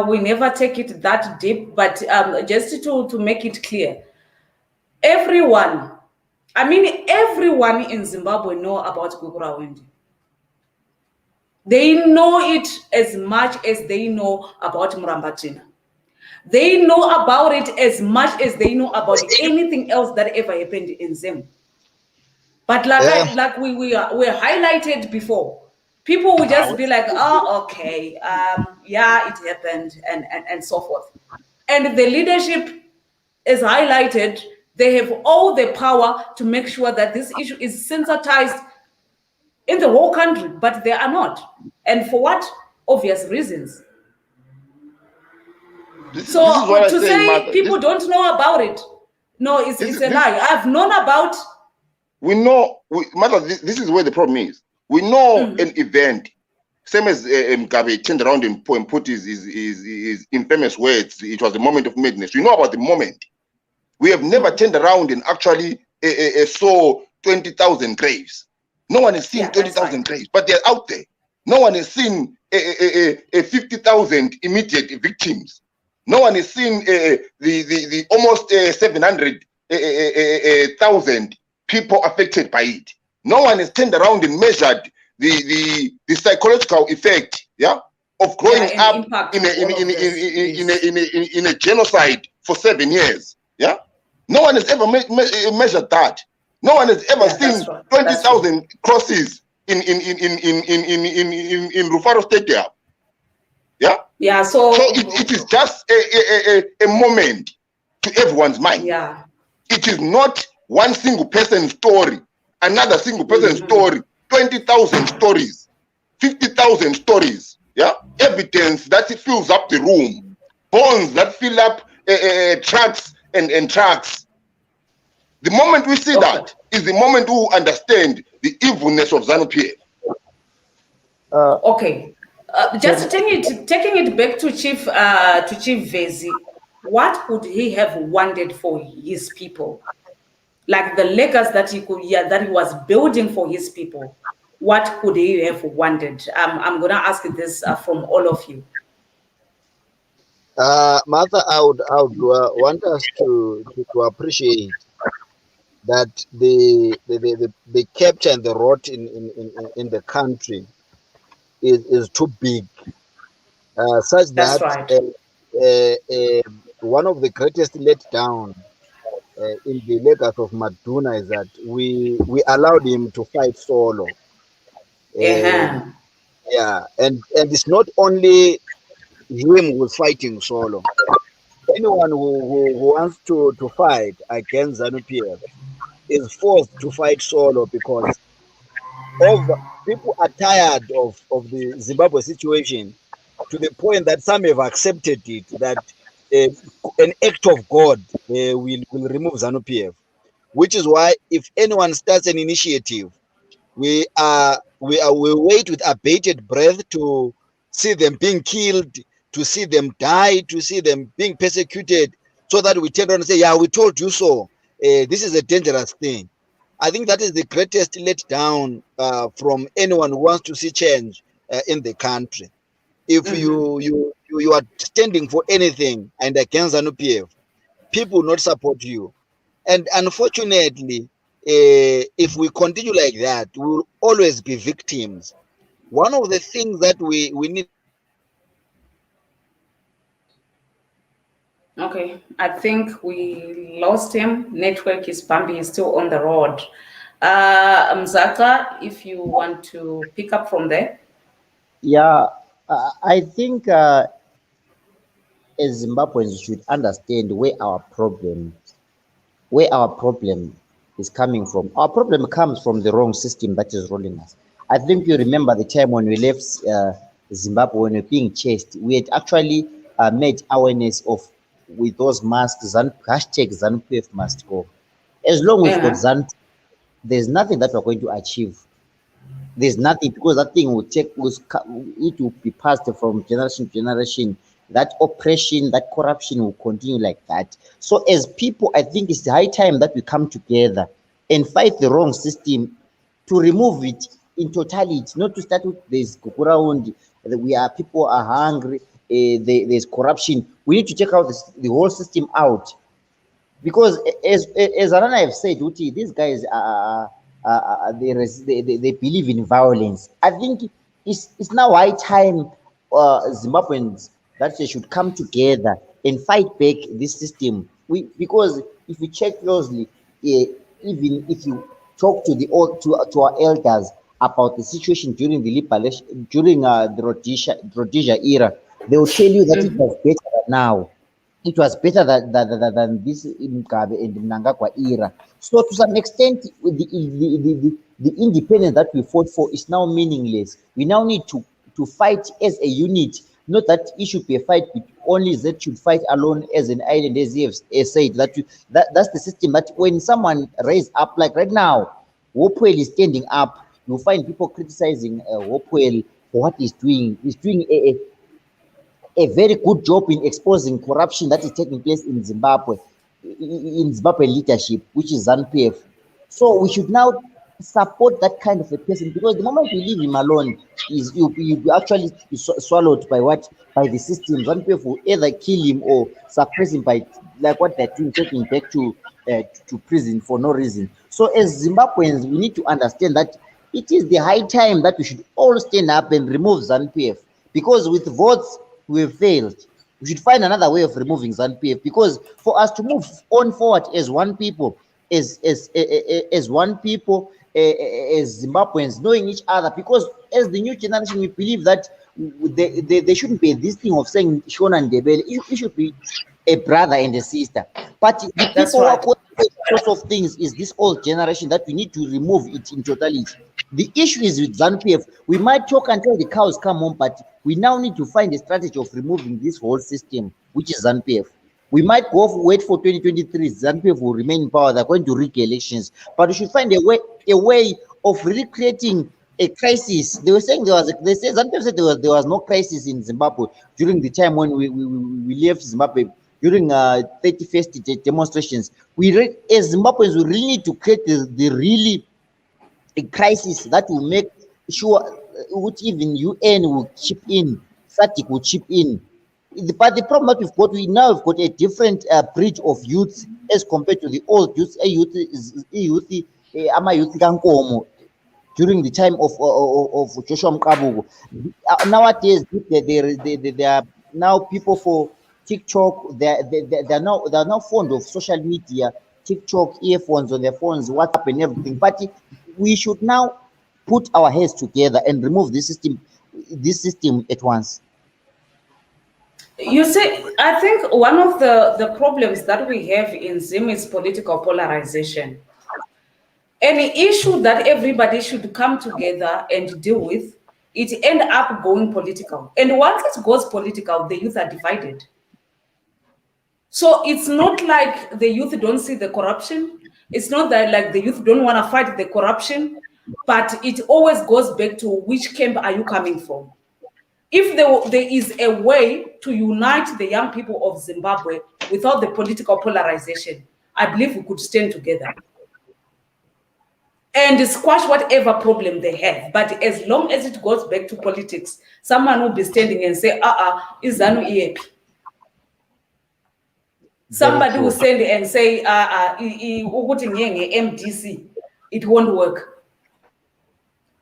we never take it that deep, but just to make it clear, everyone in Zimbabwe know about Gugurawendi. They know it as much as they know about Murambatina. They know about it as much as they know about anything else that ever happened in Zim. But like we highlighted before, people would just be like, oh, okay, it happened, and so forth. And the leadership is highlighted. They have all the power to make sure that this issue is sensitized in the whole country, but they are not. And for what? Obvious reasons. To say people don't know about it, no, it's a lie. I've known about. We know, Mother, this is where the problem is. We know an event, same as Mugabe turned around and put his infamous words, it was a moment of madness. We know about the moment. We have never turned around and actually saw 20,000 graves. No one has seen 20,000 graves, but they're out there. No one has seen 50,000 immediate victims. No one has seen the almost 700,000 people affected by it. No one has turned around and measured the psychological effect, of growing up in a genocide for 7 years. Yeah, no one has ever measured that. No one has ever seen 20,000 crosses in Rufaro Stadium. Yeah. Yeah. So it is just a moment to everyone's mind. Yeah. It is not one single person's story, another single person's story, 20,000 stories, 50,000 stories. Yeah. Evidence that it fills up the room, bones that fill up trucks and trucks. The moment we see that is the moment we understand the evilness of ZANU-PF. Just taking it back to Chief Vezi, what would he have wanted for his people? Like the legacy that he was building for his people. What could he have wanted? I'm gonna ask this from all of you. Martha, I would want us to appreciate that the capture and the rot in the country is too big, such that one of the greatest letdown in the legacy of Maduna is that we allowed him to fight solo. And it's not only him who's fighting solo. Anyone who wants to fight against ZANU-PF is forced to fight solo because people are tired of the Zimbabwe situation, to the point that some have accepted it, that an act of God will remove ZANU-PF, which is why if anyone starts an initiative, we wait with abated breath to see them being killed, to see them die, to see them being persecuted, so that we turn around and say, yeah, we told you so. This is a dangerous thing. I think that is the greatest letdown from anyone who wants to see change in the country. If you are standing for anything and against ZANU-PF, people will not support you. And unfortunately, if we continue like that, we will always be victims. One of the things that we need. Okay, I think we lost him. Network is bumpy, he's still on the road. Mzaca, if you want to pick up from there. Yeah, I think as Zimbabweans should understand where our problem is coming from. Our problem comes from the wrong system that is ruling us. I think you remember the time when we left Zimbabwe, when we were being chased, we had actually made awareness of with those masks, hashtag ZANU-PF must go. As long as we've got ZANU, there's nothing that we're going to achieve. There's nothing, because that thing it will be passed from generation to generation. That oppression, that corruption will continue like that. So as people, I think it's the high time that we come together and fight the wrong system to remove it in totality, not to start with there's around, people are hungry, there's corruption. We need to check out the whole system out, because as Hanana have said, Uti, these guys they believe in violence. I think it's now high time Zimbabweans that they should come together and fight back this system. Because if you check closely, even if you talk to to our elders about the situation during the liberation, during the Rhodesia era, they will tell you that it was better now. It was better than this Mugabe and Mnangagwa era. So to some extent, the independence that we fought for is now meaningless. We now need to fight as a unit. Not that it should be a fight, only that should fight alone as an island, as you have said. That's the system that when someone raise up, like right now, Hopewell is standing up, you'll find people criticizing Hopewell for what he's doing. He's doing a very good job in exposing corruption that is taking place in Zimbabwe leadership, which is ZANU-PF. So we should now support that kind of a person, because the moment you leave him alone, is you actually be swallowed by the system. ZANU-PF will either kill him or suppress him by like what they're doing, taking back to prison for no reason. So as Zimbabweans, we need to understand that it is the high time that we should all stand up and remove ZANU-PF, because with votes we have failed. We should find another way of removing ZANU-PF, because for us to move on forward as one people, as one people, as Zimbabweans, knowing each other, because as the new generation, we believe that there shouldn't be this thing of saying Shona and Debele. It should be a brother and a sister. But the people who are causing those of things is this old generation that we need to remove it in totality. The issue is with ZANU-PF. We might talk until the cows come home, but we now need to find a strategy of removing this whole system, which is ZANU-PF. We might wait for 2023. ZANU-PF will remain in power. They're going to rig elections, but we should find a way of really creating a crisis. They were saying they said ZANU-PF said there was no crisis in Zimbabwe during the time when we left Zimbabwe during 31st demonstrations. As Zimbabweans, we really need to create the really a crisis that will make sure even UN will chip in, SADC will chip in. But the problem that we've got a different breed of youth as compared to the old youth. Kankomo during the time of Joshua Mkabugo. Nowadays, there are now people for TikTok. They're now fond of social media, TikTok, earphones on their phones, WhatsApp, and everything. But we should now put our heads together and remove this system at once. You see, I think one of the problems that we have in Zim is political polarization. any issue that everybody should come together and deal with, it end up going political. And once it goes political, the youth are divided. So it's not like the youth don't see the corruption. It's not that like the youth don't want to fight the corruption, but it always goes back to which camp are you coming from? If there is a way to unite the young people of Zimbabwe without the political polarization, I believe we could stand together and squash whatever problem they have. But as long as it goes back to politics, someone will be standing and say, izanu iyepi. Somebody will stand and say, MDC, it won't work.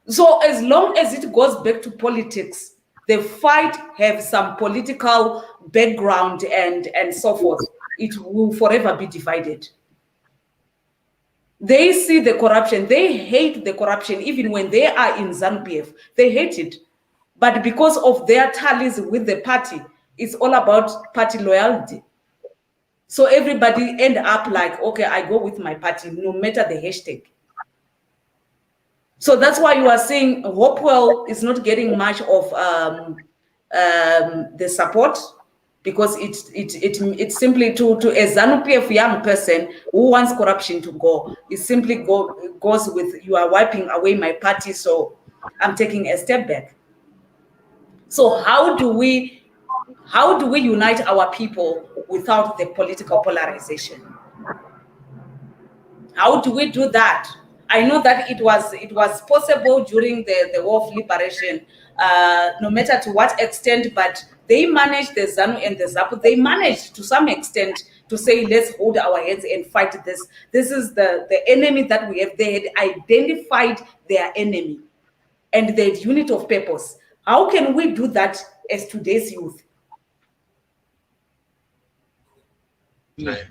So as long as it goes back to politics, the fight have some political background and so forth, it will forever be divided. They see the corruption, they hate the corruption, even when they are in ZANU-PF, they hate it. But because of their tallies with the party, it's all about party loyalty. So everybody end up like, okay, I go with my party, no matter the hashtag. So that's why you are seeing Hopewell is not getting much of the support, because it's simply to a ZANU-PF young person who wants corruption to go. It simply goes with, you are wiping away my party, so I'm taking a step back. So how do we unite our people without the political polarization? How do we do that? I know that it was possible during the War of Liberation, no matter to what extent, but they managed, the ZANU and the ZAPU, they managed to some extent to say, let's hold our heads and fight this. This is the enemy that we have. They had identified their enemy and the unit of purpose. How can we do that as today's youth? Nice.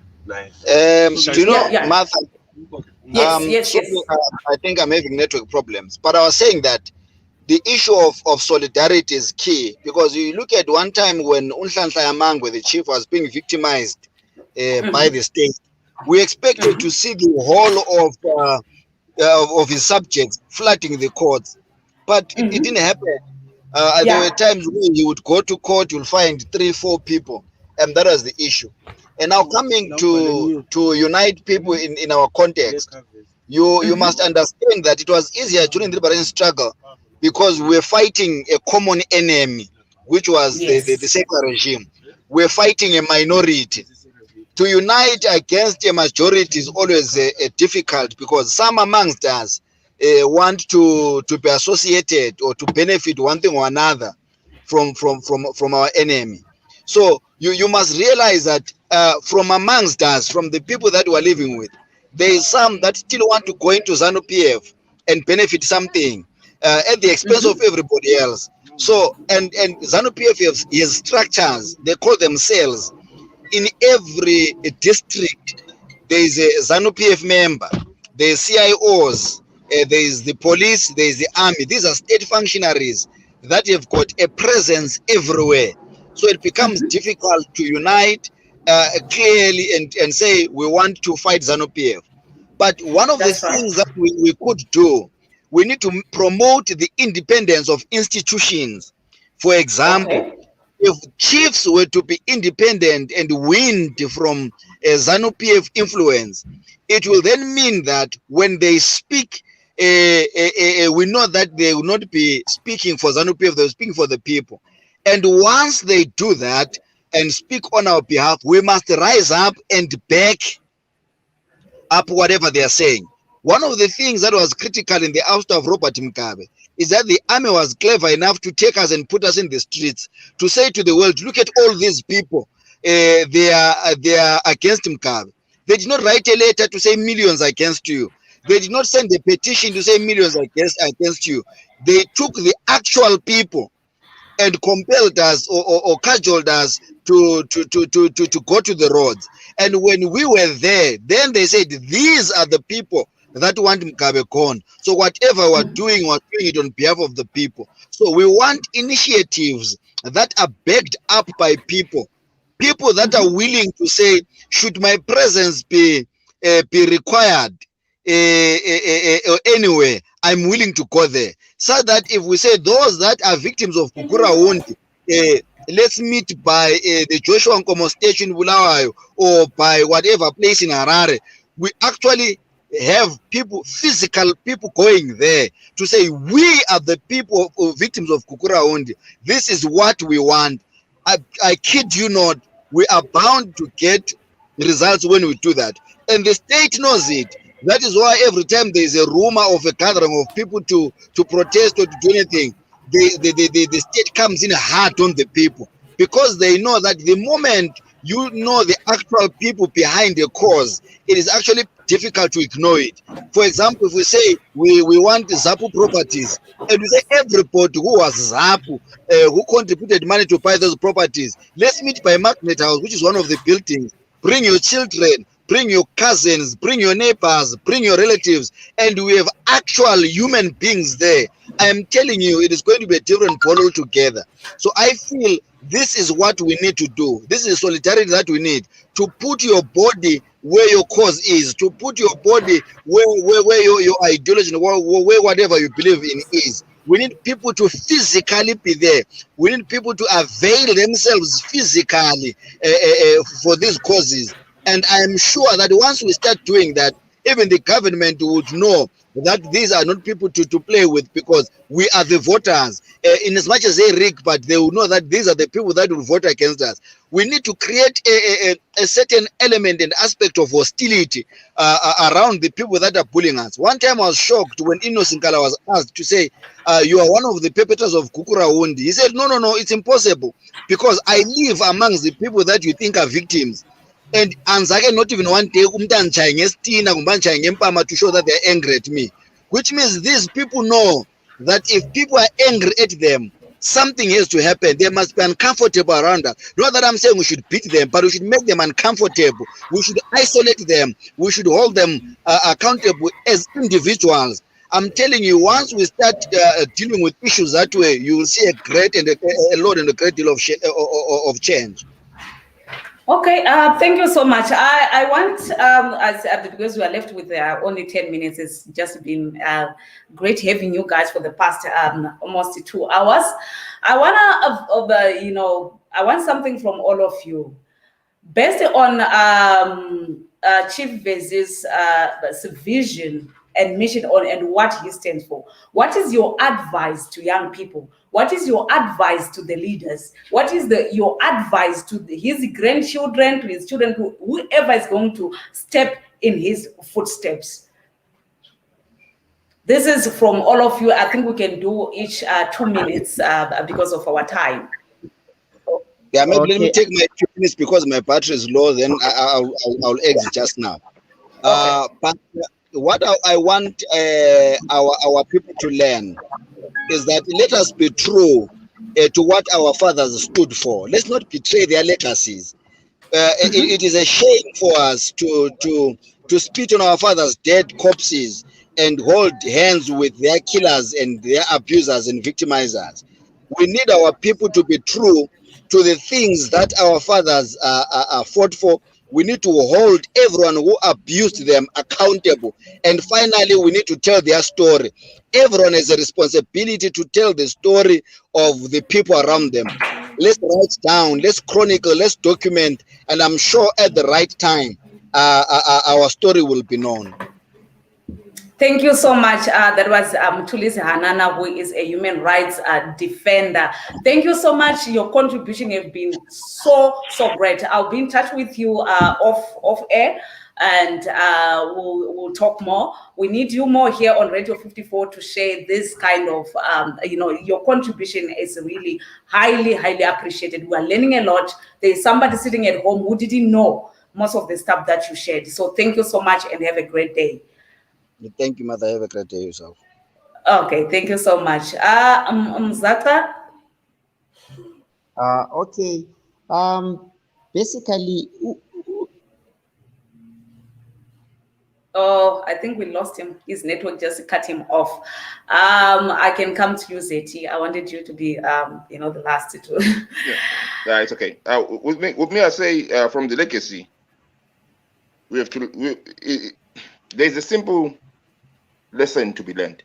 Do you know, Yeah. Martha? Yes. I think I'm having network problems. But I was saying that the issue of solidarity is key, because you look at one time when Unhlanhla Yamangwe, the chief, was being victimized by the state. We expected to see the whole of his subjects flooding the courts, but it didn't happen. There were times when he would go to court, you'll find 3-4 people, and that was the issue. And now coming to unite people in our context, you must understand that it was easier during the liberation struggle because we were fighting a common enemy, which was the secular regime. We're fighting a minority. To unite against a majority is always difficult, because some amongst us want to be associated or to benefit one thing or another from our enemy. So you must realize that from amongst us, from the people that we are living with, there is some that still want to go into ZANU-PF and benefit something at the expense of everybody else. So, and ZANU-PF has structures, they call them cells. In every district, there is a ZANU-PF member, there is CIOs, there is the police, there is the army. These are state functionaries that have got a presence everywhere. So it becomes difficult to unite clearly and say we want to fight ZANU-PF. But one of the things that we could do, we need to promote the independence of institutions. For example, if chiefs were to be independent and weaned from ZANU-PF influence, it will then mean that when they speak, we know that they will not be speaking for ZANU-PF, they're speaking for the people. And once they do that and speak on our behalf, we must rise up and back up whatever they are saying. One of the things that was critical in the ouster of Robert Mugabe is that the army was clever enough to take us and put us in the streets to say to the world, look at all these people, they are against Mugabe. They did not write a letter to say millions against you. They did not send a petition to say millions against you. They took the actual people and compelled us or cajoled us to go to the roads. And when we were there, then they said, these are the people that want Mugabe gone. So whatever we're doing it on behalf of the people. So we want initiatives that are backed up by people that are willing to say, should my presence be required or anywhere, I'm willing to go there. So that if we say those that are victims of Kukura Wondi, let's meet by the Joshua Nkomo station in Bulawayo or by whatever place in Harare, we actually have people, physical people going there to say, we are the people of victims of Kukura Wondi. This is what we want. I kid you not, we are bound to get results when we do that. And the state knows it. That is why every time there is a rumor of a gathering of people to protest or to do anything, the state comes in hard on the people, because they know that the moment you know the actual people behind the cause, it is actually difficult to ignore it. For example, if we say we want Zapu properties, and we say everybody who was Zapu, who contributed money to buy those properties, let's meet by Magnet House, which is one of the buildings. Bring your children, bring your cousins, bring your neighbors, bring your relatives, and we have actual human beings there. I am telling you, it is going to be a different ball altogether. So I feel this is what we need to do. This is solidarity that we need, to put your body where your cause is, to put your body where your ideology, where whatever you believe in is. We need people to physically be there. We need people to avail themselves physically for these causes. And I am sure that once we start doing that, even the government would know that these are not people to play with, because we are the voters. In as much as they rig, but they will know that these are the people that will vote against us. We need to create a certain element and aspect of hostility around the people that are bullying us. One time I was shocked when Innocent Kala was asked to say, you are one of the perpetrators of Kukura Wondi. He said, no, it's impossible, because I live amongst the people that you think are victims. And Mzaca not even one day to show that they're angry at me, which means these people know that if people are angry at them, something has to happen. They must be uncomfortable around us. Not that I'm saying we should beat them, but we should make them uncomfortable. We should isolate them. We should hold them accountable as individuals. I'm telling you, once we start dealing with issues that way, you will see a great and a lot and a great deal of change. Okay, thank you so much. I want, because we are left with only 10 minutes, it's just been great having you guys for the past almost 2 hours. I want something from all of you. Based on Chief Vezi's vision and mission and what he stands for, what is your advice to young people? What is your advice to the leaders? What is your advice to his grandchildren, to his children, to whoever is going to step in his footsteps? This is from all of you. I think we can do each 2 minutes because of our time. Yeah, maybe let me take my 2 minutes because my battery is low. Then I'll exit just now. Okay. But what I want our people to learn is that let us be true to what our fathers stood for. Let's not betray their legacies. It is a shame for us to spit on our fathers' dead corpses and hold hands with their killers and their abusers and victimizers. We need our people to be true to the things that our fathers fought for. We need to hold everyone who abused them accountable. And finally, we need to tell their story. Everyone has a responsibility to tell the story of the people around them. Let's write down, let's chronicle, let's document, and I'm sure at the right time, our story will be known. Thank you so much. That was Mthulisi Hanana, who is a human rights defender. Thank you so much. Your contribution has been so great. I'll be in touch with you off air, and we'll talk more. We need you more here on Radio 54 to share this kind of, your contribution is really highly appreciated. We are learning a lot. There's somebody sitting at home who didn't know most of the stuff that you shared. So thank you so much and have a great day. Thank you, Mother. Have a great day yourself. Okay, thank you so much. Mzaca? Okay. Basically, oh, I think we lost him. His network just cut him off. I can come to you, Zeti. I wanted you to be, the last to. Yeah, it's okay. With me, I say from the legacy, we have to. There's a simple lesson to be learned.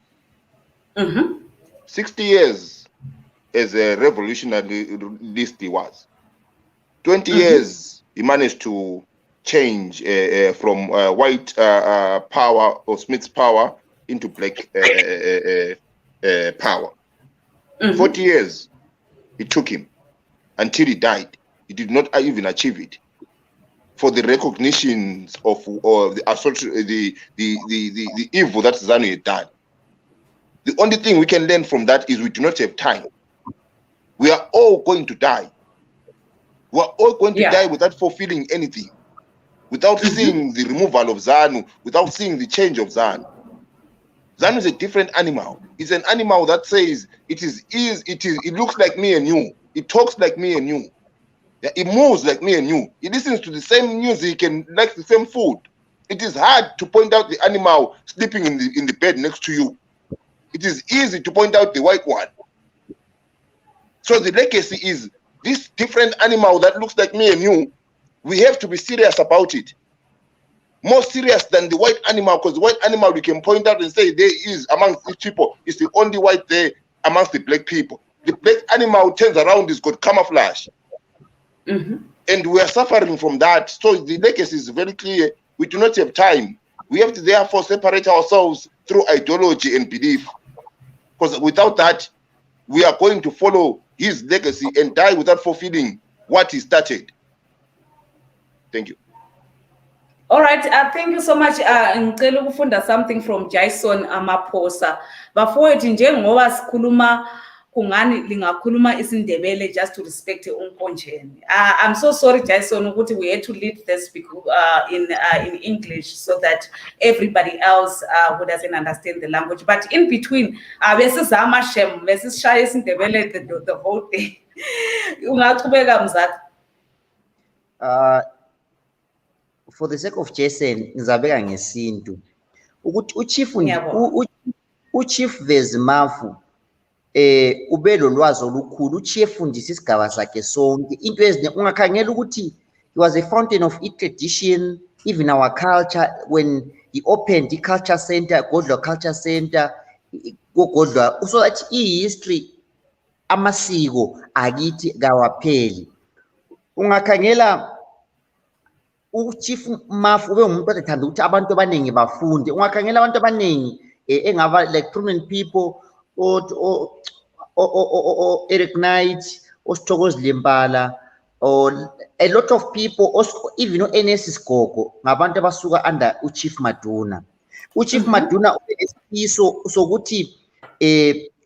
60 years as a revolutionary he was. 20 years he managed to change from white power or Smith's power into black power. 40 years it took him until he died. He did not even achieve it. For the recognitions of the evil that ZANU had done. The only thing we can learn from that is we do not have time. We are all going to die. We are all going to die without fulfilling anything, without seeing the removal of ZANU, without seeing the change of ZANU. ZANU is a different animal. It's an animal that says it looks like me and you. It talks like me and you. It moves like me and you. It listens to the same music and likes the same food. It is hard to point out the animal sleeping in the bed next to you. It is easy to point out the white one. So the legacy is this different animal that looks like me and you. We have to be serious about it. More serious than the white animal, because the white animal we can point out and say there is amongst these people. It's the only white there amongst the black people. The black animal turns around, it's got camouflage. And we are suffering from that. So the legacy is very clear. We do not have time. We have to therefore separate ourselves through ideology and belief. Because without that, we are going to follow his legacy and die without fulfilling what he started. Thank you. All right, thank you so much. Ngicela ukufunda something from Jason Amaphosa. Bafowethu njengoba sikhuluma kungani lingakhuluma isiNdebele just to respect uNkonjeni. I'm so sorry Jason ukuthi we had to lead this in English so that everybody else who doesn't understand the language. But in between, besizama shem besishaya isiNdebele the whole day. Ungaqhubeka Mzaca. For the sake of Jason, ngizabeka ngesintu ukuthi uChief Vezi ube lolwazi olukhulu uChief undisa isigaba sakhe sonke into eziningi ungakhangela ukuthi he was a fountain of tradition, even our culture. When he opened the culture center, Godlwa Culture Center, Godlwa, so that history amasiko akithi kawapheli. Ungakhangela uChief Mafu ube umuntu othanda ukuthi abantu abaningi bafunde. Ungakhangela abantu abaningi engaba like prominent people or Eric Knight, or Stokos Limbala, or a lot of people, also even NS Skoko, ngabantu abasuka under uChief Maduna. uChief Maduna so ukuthi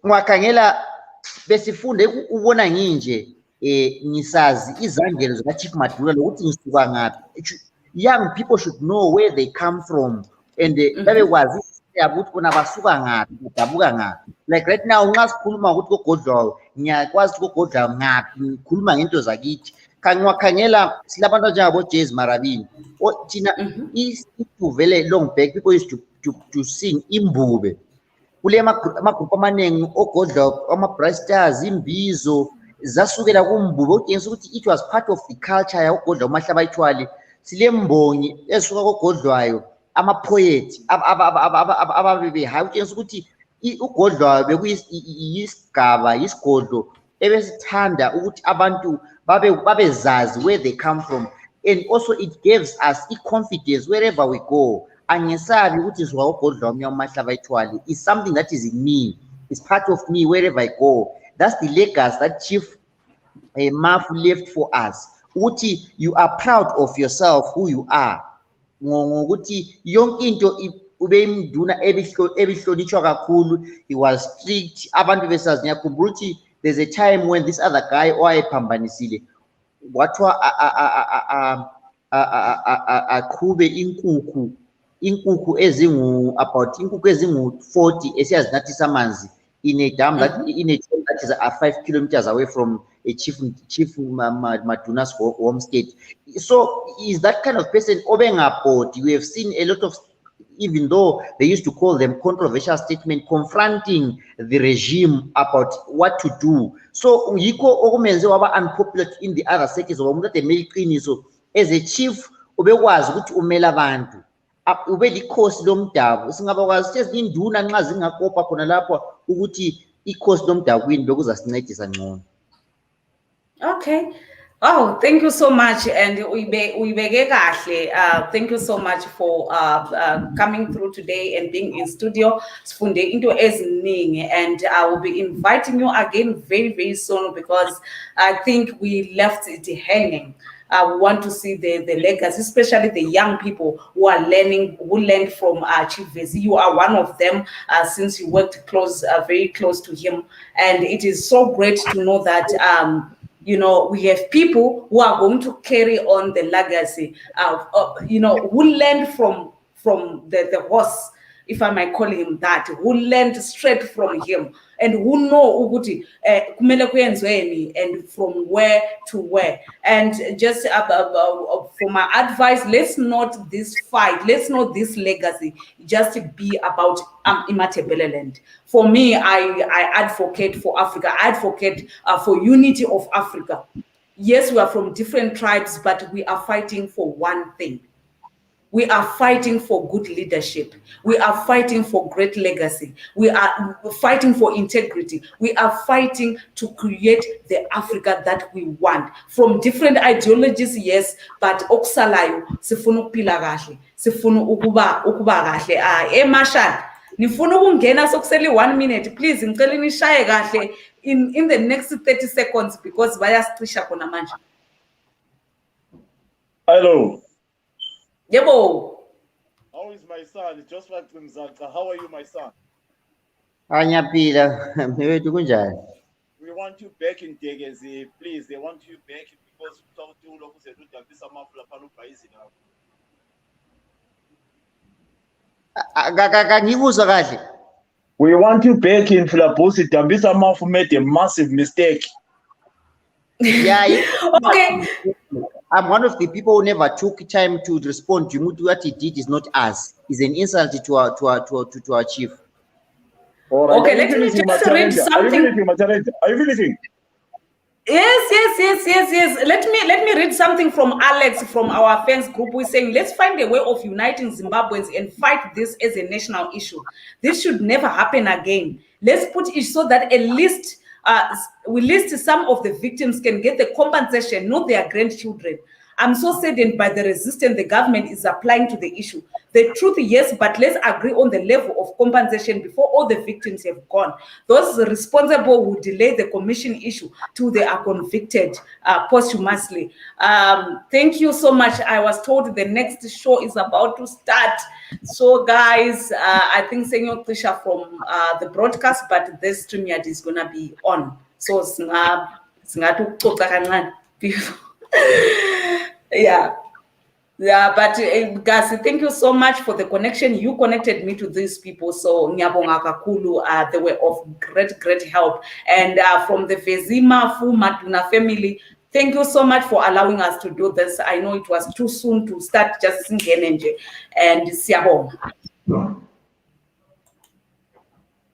ungakhangela besifunde ubona nginje ngisazi izangelo zikaChief Maduna lokuthi ngisuka ngaphi. Young people should know where they come from and babekwazi ukuthi bona basuka ngaphi udabuka ngaphi. Like right now nxa sikhuluma ukuthi kogodlawo ngiyakwazi kogodlawo ngaphi ngikhuluma ngento zakithi. Kangiwakhangela silabantu njengabo Jazz Marabini thina isivele long back people used to sing imbube kule amagroup amaningi ogodlawo ama-brasters imbizo zasukela kumbube utshengisa ukuthi it was part of the culture yakogodlawo umahlaba ithwali sile mbongi esuka kogodlwayo ama-poet ababebehayi utshengisa ukuthi ugodlwayo bekuyisigaba yisigodlo ebesithanda ukuthi abantu babezazi where they come from, and also it gives us confidence wherever we go. Angesabi ukuthi siwa ugodlwayo mina umahlaba ithwali is something that is in me, it's part of me wherever I go. That's the legacy that Chief Mafu left for us. Uti, you are proud of yourself, who you are. Ngokuthi yonke into ube mduna ebihlonitshwa kakhulu. He was strict. Abantu besazi ngiyakhumbula ukuthi there's a time when this other guy owayephambanisile wathiwa aqhube inkukhu ezingu-40 esiyazinathisa amanzi in a dam that is 5 kilometers away from a Chief Maduna's home state. So is that kind of person obengabhodi. We have seen a lot of, even though they used to call them controversial statements, confronting the regime about what to do. So yikho okumenze waba unpopular in the other sectors. So as a chief ubekwazi ukuthi umela abantu ube likhosi lomdabu singabakwazi sezinduna nxa zingakopa khona lapho ukuthi ikhosi lomdabu kuyini lokuzasincedisa ngcono. Okay. Oh, thank you so much. And uyibeke kahle. Thank you so much for coming through today and being in studio. Sifunde into eziningi, and I will be inviting you again very, very soon, because I think we left it hanging. We want to see the legacy, especially the young people who are learning, who learned from Chief Vezi. You are one of them, since you worked very close to him. And it is so great to know that you know, we have people who are going to carry on the legacy, you know, who learned from the horse, if I might call him that, who learned straight from him, and who know ukuthi kumele kuyenzweni and from where to where. And just for my advice, let's not this fight, let's not this legacy just be about Imatebeleland. For me, I advocate for Africa. I advocate for unity of Africa. Yes, we are from different tribes, but we are fighting for one thing. We are fighting for good leadership. We are fighting for great legacy. We are fighting for integrity. We are fighting to create the Africa that we want. From different ideologies, yes, but okusalayo sifuna ukuphila kahle. Sifuna ukuba kahle. Marshal, nifuna ukungena sokuseli 1 minute. Please, ngicela nishaye kahle in the next 30 seconds, because bayasicisha khona manje. Hello. Yebo. How is my son? It's just like Mzaca. How are you, my son? Anyaphila, mewethu kunjani? We want you back in Vezi, please. They want you back because lokhu sedudabisa amafula phana uBhayisi nawo. Ngikuzwa kahle. We want you back in Flabusi. Dambisa Mafu made a massive mistake. Yeah. Okay. I'm one of the people who never took time to respond to what he did is not us. It's an insult to our chief. All right. Okay, let me just read something. Are you finishing? Yes. Let me read something from Alex from our fans group. We're saying, let's find a way of uniting Zimbabweans and fight this as a national issue. This should never happen again. Let's put it so that at least we list some of the victims can get the compensation, not their grandchildren. I'm so saddened by the resistance the government is applying to the issue. The truth, yes, but let's agree on the level of compensation before all the victims have gone. Those responsible will delay the commission issue till they are convicted posthumously. Thank you so much. I was told the next show is about to start. So guys, I think Senyor Trisha from the broadcast, but this StreamYard is gonna be on. So yeah, but guys, thank you so much for the connection. You connected me to these people, so ngiyabonga kakhulu. They were of great help. And from the Vezi Maduna family, thank you so much for allowing us to do this. I know it was too soon to start just singing and siyabonga.